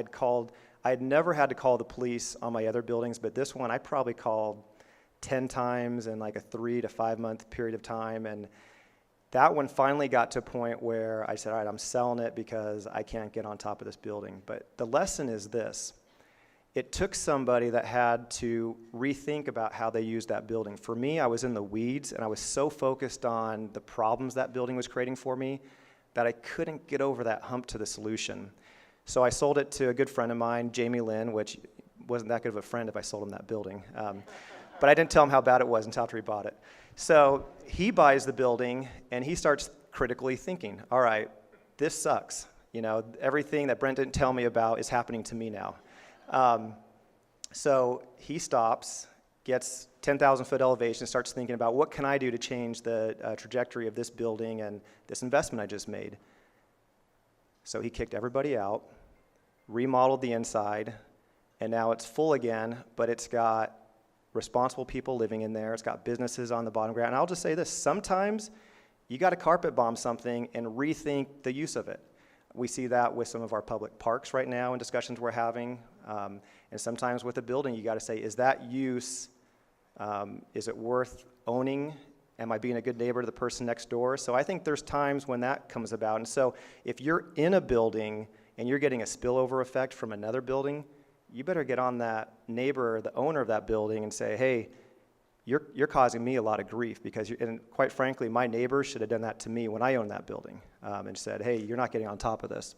had never had to call the police on my other buildings, but this one I probably called 10 times in like a 3 to 5 month period of time, and that one finally got to a point where I said, all right, I'm selling it because I can't get on top of this building. But the lesson is this. It took somebody that had to rethink about how they used that building. For me, I was in the weeds, and I was so focused on the problems that building was creating for me that I couldn't get over that hump to the solution. So I sold it to a good friend of mine, Jamie Lynn, which wasn't that good of a friend if I sold him that building. But I didn't tell him how bad it was until after he bought it. So he buys the building, and he starts critically thinking, all right, this sucks. You know, everything that Brent didn't tell me about is happening to me now. So he stops, gets 10,000-foot elevation, starts thinking about what can I do to change the trajectory of this building and this investment I just made. So he kicked everybody out, remodeled the inside, and now it's full again, but it's got responsible people living in there. It's got businesses on the bottom ground. And I'll just say this, sometimes you got to carpet bomb something and rethink the use of it. We see that with some of our public parks right now in discussions we're having. And sometimes with a building, you got to say, is that use, is it worth owning? Am I being a good neighbor to the person next door? So I think there's times when that comes about. And so if you're in a building and you're getting a spillover effect from another building, you better get on that neighbor, the owner of that building, and say, hey, you're causing me a lot of grief because, and quite frankly, my neighbors should have done that to me when I owned that building and said, hey, you're not getting on top of this.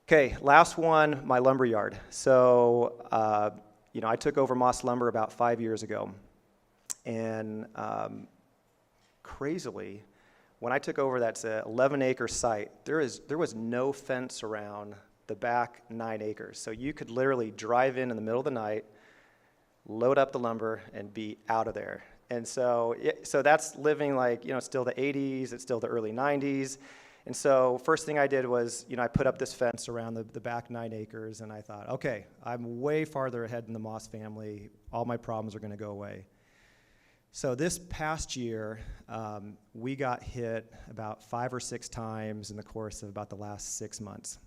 Okay, last one, my lumber yard. So, I took over Moss Lumber about 5 years ago. And crazily, when I took over, that's an 11-acre site, there was no fence around the back 9 acres. So you could literally drive in the middle of the night, load up the lumber, and be out of there. And so that's living like, it's still the 80s, it's still the early 90s. And so first thing I did was, I put up this fence around the back 9 acres, and I thought, okay, I'm way farther ahead than the Moss family. All my problems are going to go away. So this past year, we got hit about 5 or 6 times in the course of about the last 6 months,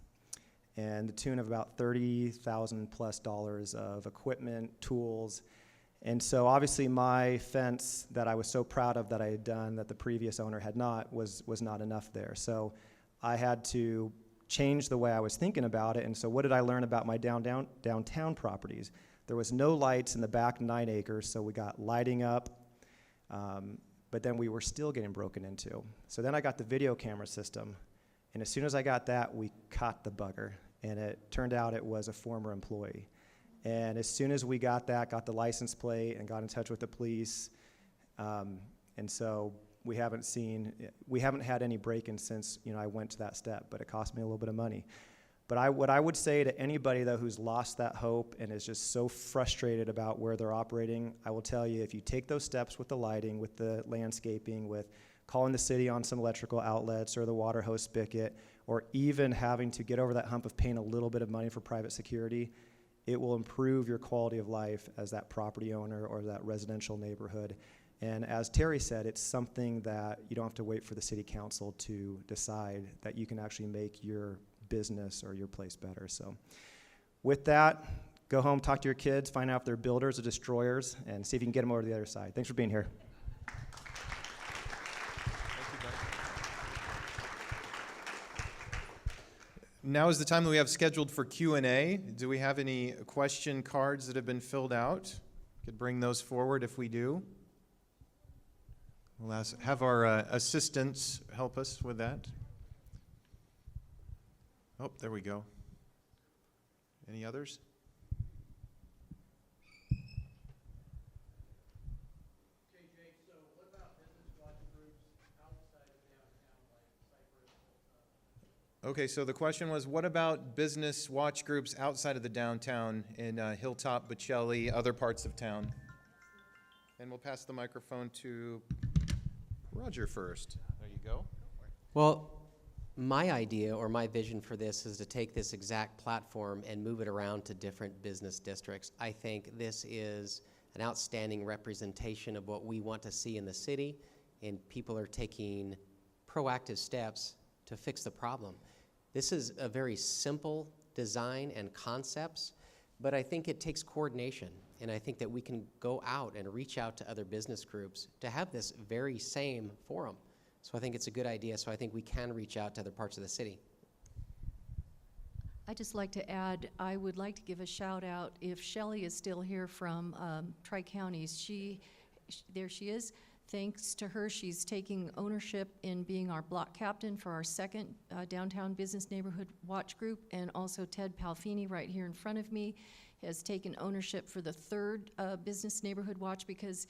and the tune of about $30,000 plus of equipment, tools. And so obviously my fence that I was so proud of that I had done that the previous owner had not was not enough there. So I had to change the way I was thinking about it. And so what did I learn about my downtown properties? There was no lights in the back 9 acres, so we got lighting up, but then we were still getting broken into. So then I got the video camera system, and as soon as I got that, we caught the bugger, and it turned out it was a former employee. And as soon as we got the license plate and got in touch with the police, and so we haven't had any break-ins since I went to that step, but it cost me a little bit of money. But what I would say to anybody though who's lost that hope and is just so frustrated about where they're operating, I will tell you, if you take those steps with the lighting, with the landscaping, with calling the city on some electrical outlets or the water hose spigot, or even having to get over that hump of paying a little bit of money for private security, it will improve your quality of life as that property owner or that residential neighborhood. And as Terry said, it's something that you don't have to wait for the city council to decide, that you can actually make your business or your place better. So with that, go home, talk to your kids, find out if they're builders or destroyers, and see if you can get them over to the other side. Thanks for being here. Now is the time that we have scheduled for Q&A. Do we have any question cards that have been filled out? Could bring those forward if we do. We'll have our assistants help us with that. Oh, there we go. Any others? Okay, so the question was, what about business watch groups outside of the downtown in Hilltop, Michele, other parts of town? And we'll pass the microphone to Roger first. There you go. Well, my idea or my vision for this is to take this exact platform and move it around to different business districts. I think this is an outstanding representation of what we want to see in the city, and people are taking proactive steps to fix the problem. This is a very simple design and concepts, but I think it takes coordination, and I think that we can go out and reach out to other business groups to have this very same forum. So I think it's a good idea, so I think we can reach out to other parts of the city. I'd just like to add, I would like to give a shout out, if Shelley is still here from Tri-Counties, there she is. Thanks to her, she's taking ownership in being our block captain for our second Downtown Business Neighborhood Watch Group, and also Ted Palfini right here in front of me has taken ownership for the third Business Neighborhood Watch, because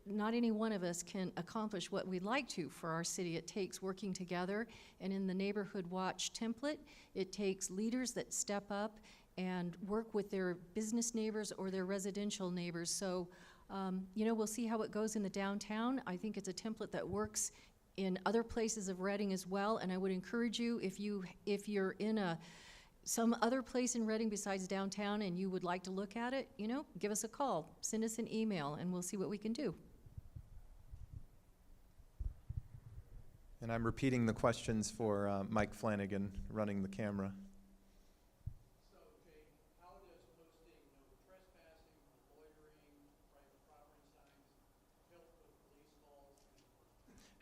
not any one of us can accomplish what we'd like to for our city. It takes working together, and in the Neighborhood Watch template, it takes leaders that step up and work with their business neighbors or their residential neighbors. So we'll see how it goes in the downtown. I think it's a template that works in other places of Reading as well, and I would encourage you, if you're in some other place in Reading besides downtown and you would like to look at it, give us a call, send us an email, and we'll see what we can do. And I'm repeating the questions for Mike Flanagan running the camera.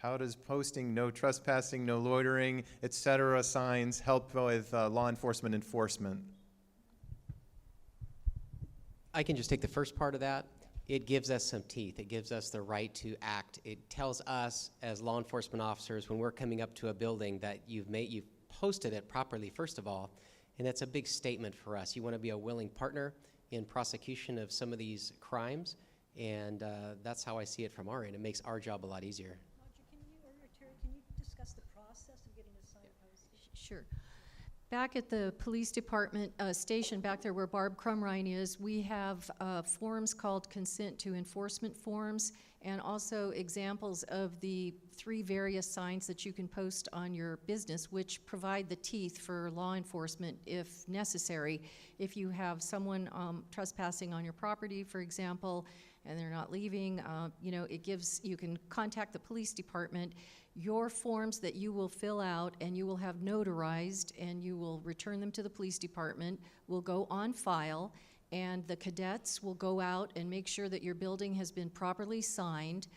How does posting no trespassing, no loitering, etc. signs help with law enforcement? I can just take the first part of that. It gives us some teeth. It gives us the right to act. It tells us as law enforcement officers when we're coming up to a building that you've posted it properly, first of all, and that's a big statement for us. You want to be a willing partner in prosecution of some of these crimes, and that's how I see it from our end. It makes our job a lot easier. Terri, can you discuss the process of getting a sign posted? Sure. Back at the police department station, back there where Barb Crumrine is, we have forms called consent to enforcement forms, and also examples of the 3 various signs that you can post on your business, which provide the teeth for law enforcement if necessary. If you have someone trespassing on your property, for example, and they're not leaving, you can contact the police department. Your forms that you will fill out and you will have notarized and you will return them to the police department will go on file, and the cadets will go out and make sure that your building has been properly signed,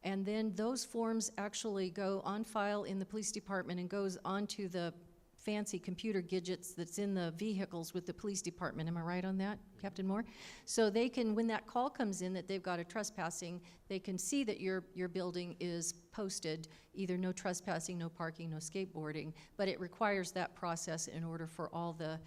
and then those forms actually go on file in the police department and goes onto the fancy computer gadgets that's in the vehicles with the police department. Am I right on that, Captain Moore? So they can, when that call comes in that they've got a trespassing, they can see that your building is posted, either no trespassing, no parking, no skateboarding, but it requires that process in order for all the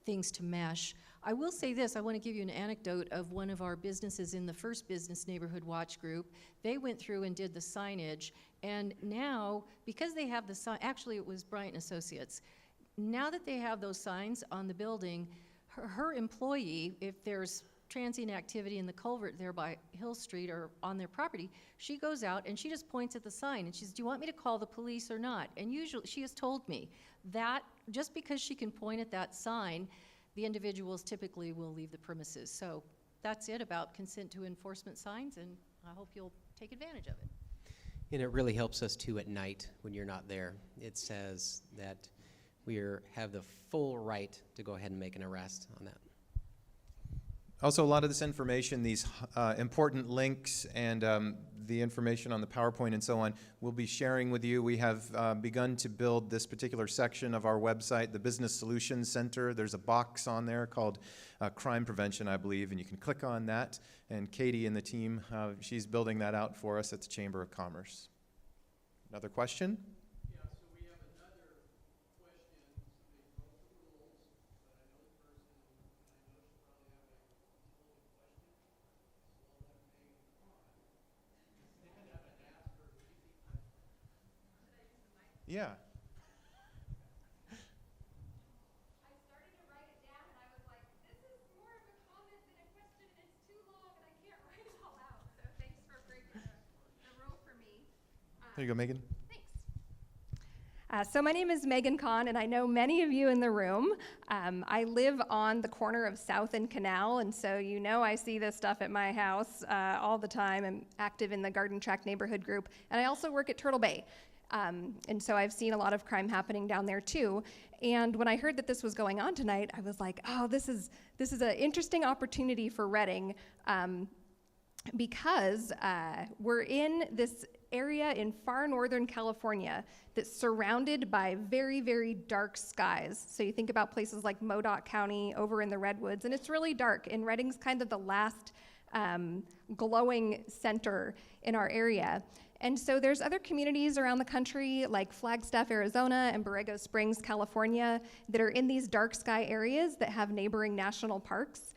things to mesh. I will say this, I want to give you an anecdote of one of our businesses in the first Business Neighborhood Watch Group. They went through and did the signage, and now, because they have the sign, actually it was Bryant Associates, now that they have those signs on the building, her employee, if there's transient activity in the culvert there by Hill Street or on their property, she goes out and she just points at the sign and she says, do you want me to call the police or not? And usually, she has told me that just because she can point at that sign, the individuals typically will leave the premises. So that's it about consent to enforcement signs, and I hope you'll take advantage of it. And it really helps us too at night when you're not there. It says that we have the full right to go ahead and make an arrest on that. Also, a lot of this information, these important links and the information on the PowerPoint and so on, we'll be sharing with you. We have begun to build this particular section of our website, the Business Solutions Center. There's a box on there called Crime Prevention, I believe, and you can click on that. And Katie and the team, she's building that out for us at the Chamber of Commerce. Another question? Yeah, so we have another question. Somebody broke the rules, but I know the person, and I know she'll probably have a totally question. So I'll let Megan on. Stand up and ask her an easy question. Should I use the mic? Yeah. I started to write it down and I was like, this is more of a comment than a question and it's too long and I can't write it all out. So thanks for breaking the rule for me. There you go, Megan. Thanks. So my name is Megan Kahn, and I know many of you in the room. I live on the corner of South and Canal, and so you know I see this stuff at my house all the time. I'm active in the Garden Tract neighborhood group, and I also work at Turtle Bay. And so I've seen a lot of crime happening down there too. And when I heard that this was going on tonight, I was like, oh, this is an interesting opportunity for Reading, because we're in this area in far northern California that's surrounded by very, very dark skies. So you think about places like Modoc County over in the Redwoods, and it's really dark. And Reading's kind of the last glowing center in our area. And so there's other communities around the country like Flagstaff, Arizona, and Borrego Springs, California, that are in these dark sky areas that have neighboring national parks.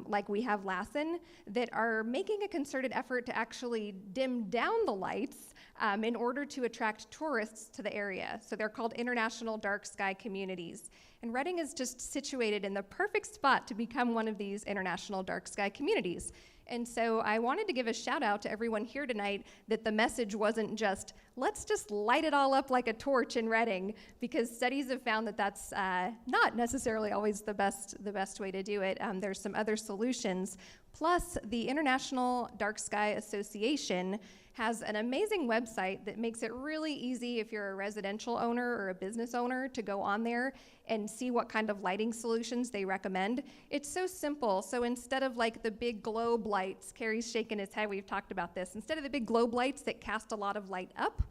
Like we have Lassen, that are making a concerted effort to actually dim down the lights in order to attract tourists to the area. So they're called International Dark Sky Communities. And Reading is just situated in the perfect spot to become one of these International Dark Sky Communities. And so I wanted to give a shout out to everyone here tonight that the message wasn't just, let's just light it all up like a torch in Reading, because studies have found that that's not necessarily always the best way to do it. There's some other solutions. Plus, the International Dark Sky Association has an amazing website that makes it really easy if you're a residential owner or a business owner to go on there and see what kind of lighting solutions they recommend. It's so simple. So instead of like the big globe lights, Cary's shaking his head, we've talked about this, instead of the big globe lights that cast a lot of light up,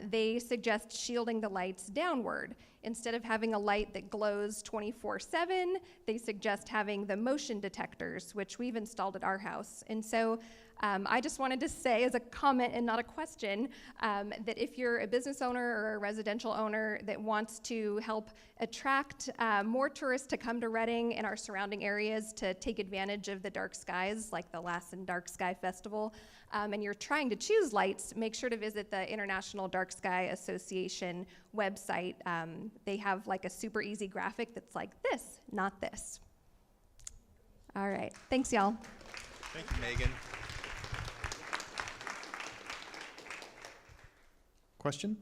they suggest shielding the lights downward. Instead of having a light that glows 24/7, they suggest having the motion detectors, which we've installed at our house. And so I just wanted to say as a comment and not a question that if you're a business owner or a residential owner that wants to help attract more tourists to come to Reading and our surrounding areas to take advantage of the dark skies, like the Lassen Dark Sky Festival, and you're trying to choose lights, make sure to visit the International Dark Sky Association website. They have like a super easy graphic that's like this, not this. All right, thanks y'all. Thank you, Megan. Question?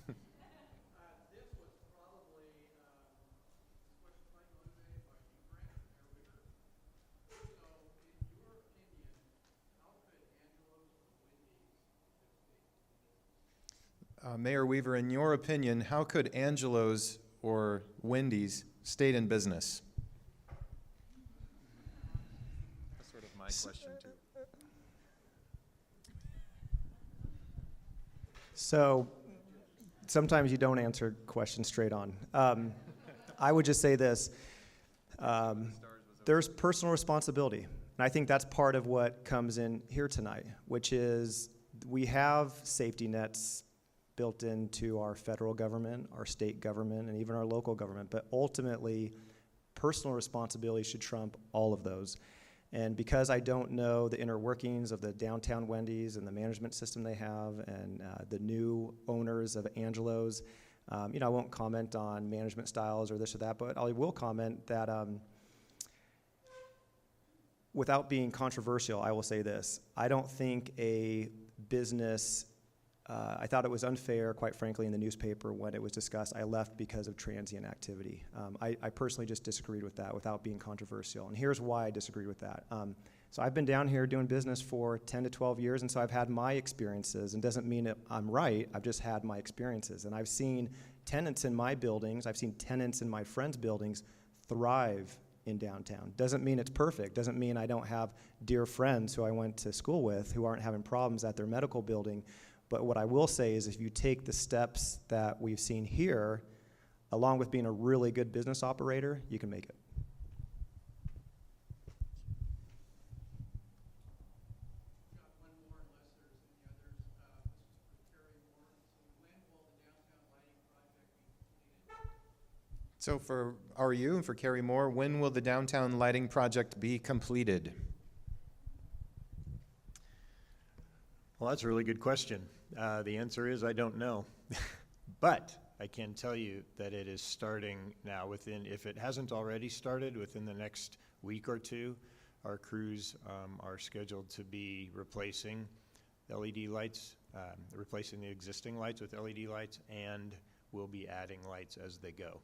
This was probably this question probably motivated by you, Brent, or Goedert. So, in your opinion, how could Angelo's or Wendy's Mayor Weaver, in your opinion, how could Angelo's or Wendy's stay in business? That's sort of my question, too. So sometimes you don't answer questions straight on. I would just say this. There's personal responsibility. And I think that's part of what comes in here tonight, which is we have safety nets built into our federal government, our state government, and even our local government. But ultimately, personal responsibility should trump all of those. And because I don't know the inner workings of the downtown Wendy's and the management system they have and the new owners of Angelo's, I won't comment on management styles or this or that, but I will comment that without being controversial, I will say this. I don't think a business, I thought it was unfair, quite frankly, in the newspaper when it was discussed. I left because of transient activity. I personally just disagreed with that without being controversial. And here's why I disagreed with that. So I've been down here doing business for 10 to 12 years, and so I've had my experiences. And doesn't mean that I'm right, I've just had my experiences. And I've seen tenants in my buildings, I've seen tenants in my friends' buildings thrive in downtown. Doesn't mean it's perfect. Doesn't mean I don't have dear friends who I went to school with who aren't having problems at their medical building. But what I will say is if you take the steps that we've seen here, along with being a really good business operator, you can make it. Got one more unless there's any others. This is for Cary Moore. When will the downtown lighting project be completed? So for RU and for Cary Moore, when will the downtown lighting project be completed? Well, that's a really good question. The answer is I don't know. But I can tell you that it is starting now within, if it hasn't already started, within the next week or two, our crews are scheduled to be replacing LED lights, replacing the existing lights with LED lights, and we'll be adding lights as they go.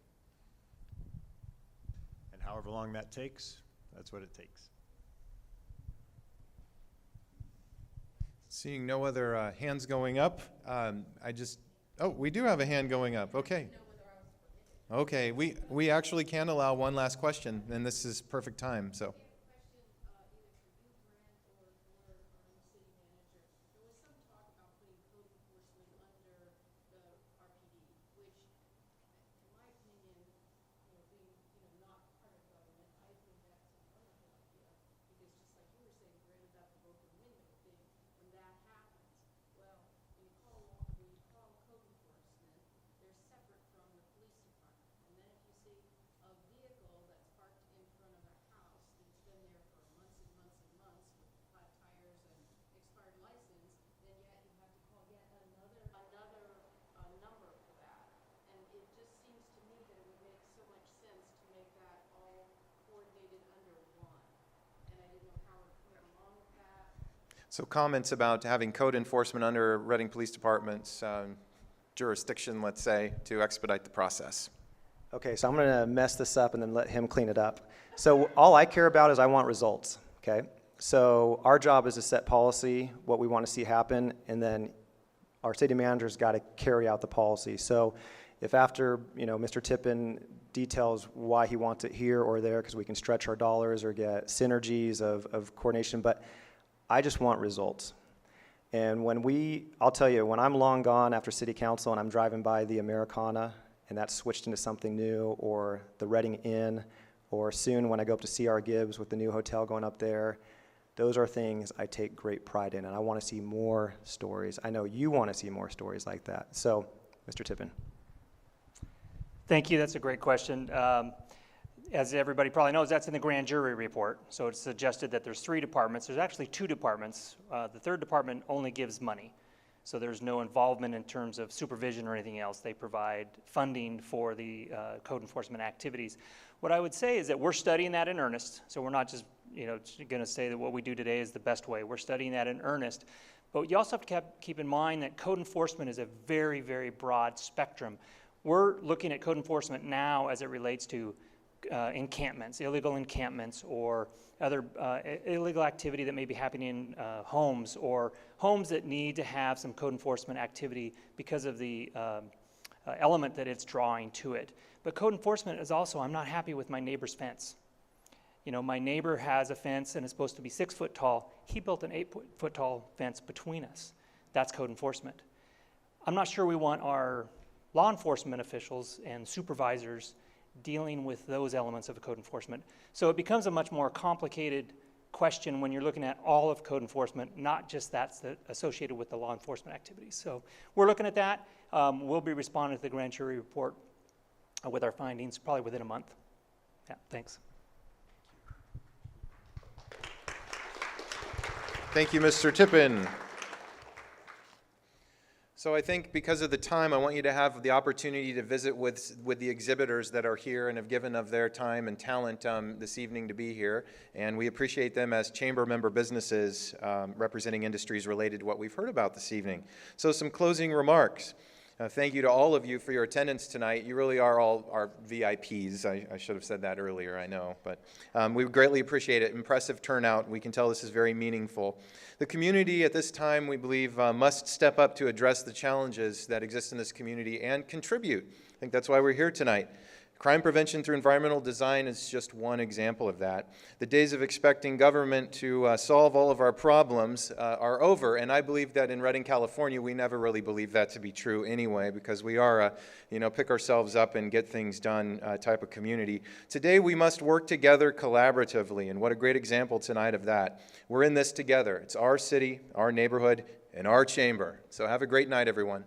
And however long that takes, that's what it takes. Seeing no other hands going up, oh, we do have a hand going up, okay. Okay, we actually can allow one last question, and this is perfect time, so. So comments about having code enforcement under Reading Police Department's jurisdiction, let's say, to expedite the process. Okay, so I'm going to mess this up and then let him clean it up. So all I care about is I want results, okay? So our job is to set policy, what we want to see happen, and then our city manager's got to carry out the policy. So if after, Mr. Tippin details why he wants it here or there, because we can stretch our dollars or get synergies of coordination, but I just want results. And I'll tell you, when I'm long gone after city council and I'm driving by the Americana and that's switched into something new, or the Reading Inn, or soon when I go up to C.R. Gibbs with the new hotel going up there, those are things I take great pride in, and I want to see more stories. I know you want to see more stories like that. So, Mr. Tippin. Thank you. That's a great question. As everybody probably knows, that's in the grand jury report. So it's suggested that there's 3 departments. There's actually 2 departments. The 3rd department only gives money. So there's no involvement in terms of supervision or anything else. They provide funding for the code enforcement activities. What I would say is that we're studying that in earnest. So we're not just going to say that what we do today is the best way. We're studying that in earnest. But you also have to keep in mind that code enforcement is a very, very broad spectrum. We're looking at code enforcement now as it relates to encampments, illegal encampments, or other illegal activity that may be happening in homes, or homes that need to have some code enforcement activity because of the element that it's drawing to it. But code enforcement is also, I'm not happy with my neighbor's fence. My neighbor has a fence and it's supposed to be 6 foot tall. He built an 8 foot tall fence between us. That's code enforcement. I'm not sure we want our law enforcement officials and supervisors dealing with those elements of code enforcement. So it becomes a much more complicated question when you're looking at all of code enforcement, not just that's associated with the law enforcement activities. So we're looking at that. We'll be responding to the grand jury report with our findings probably within a month. Yeah, thanks. Thank you, Mr. Tippin. So I think because of the time, I want you to have the opportunity to visit with the exhibitors that are here and have given of their time and talent this evening to be here. And we appreciate them as chamber member businesses representing industries related to what we've heard about this evening. So some closing remarks. Thank you to all of you for your attendance tonight. You really are all our VIPs. I should have said that earlier, I know. But we greatly appreciate it. Impressive turnout. We can tell this is very meaningful. The community at this time, we believe, must step up to address the challenges that exist in this community and contribute. I think that's why we're here tonight. Crime prevention through environmental design is just one example of that. The days of expecting government to solve all of our problems are over, and I believe that in Redding, California, we never really believe that to be true anyway, because we are a, pick ourselves up and get things done type of community. Today, we must work together collaboratively, and what a great example tonight of that. We're in this together. It's our city, our neighborhood, and our chamber. So have a great night, everyone.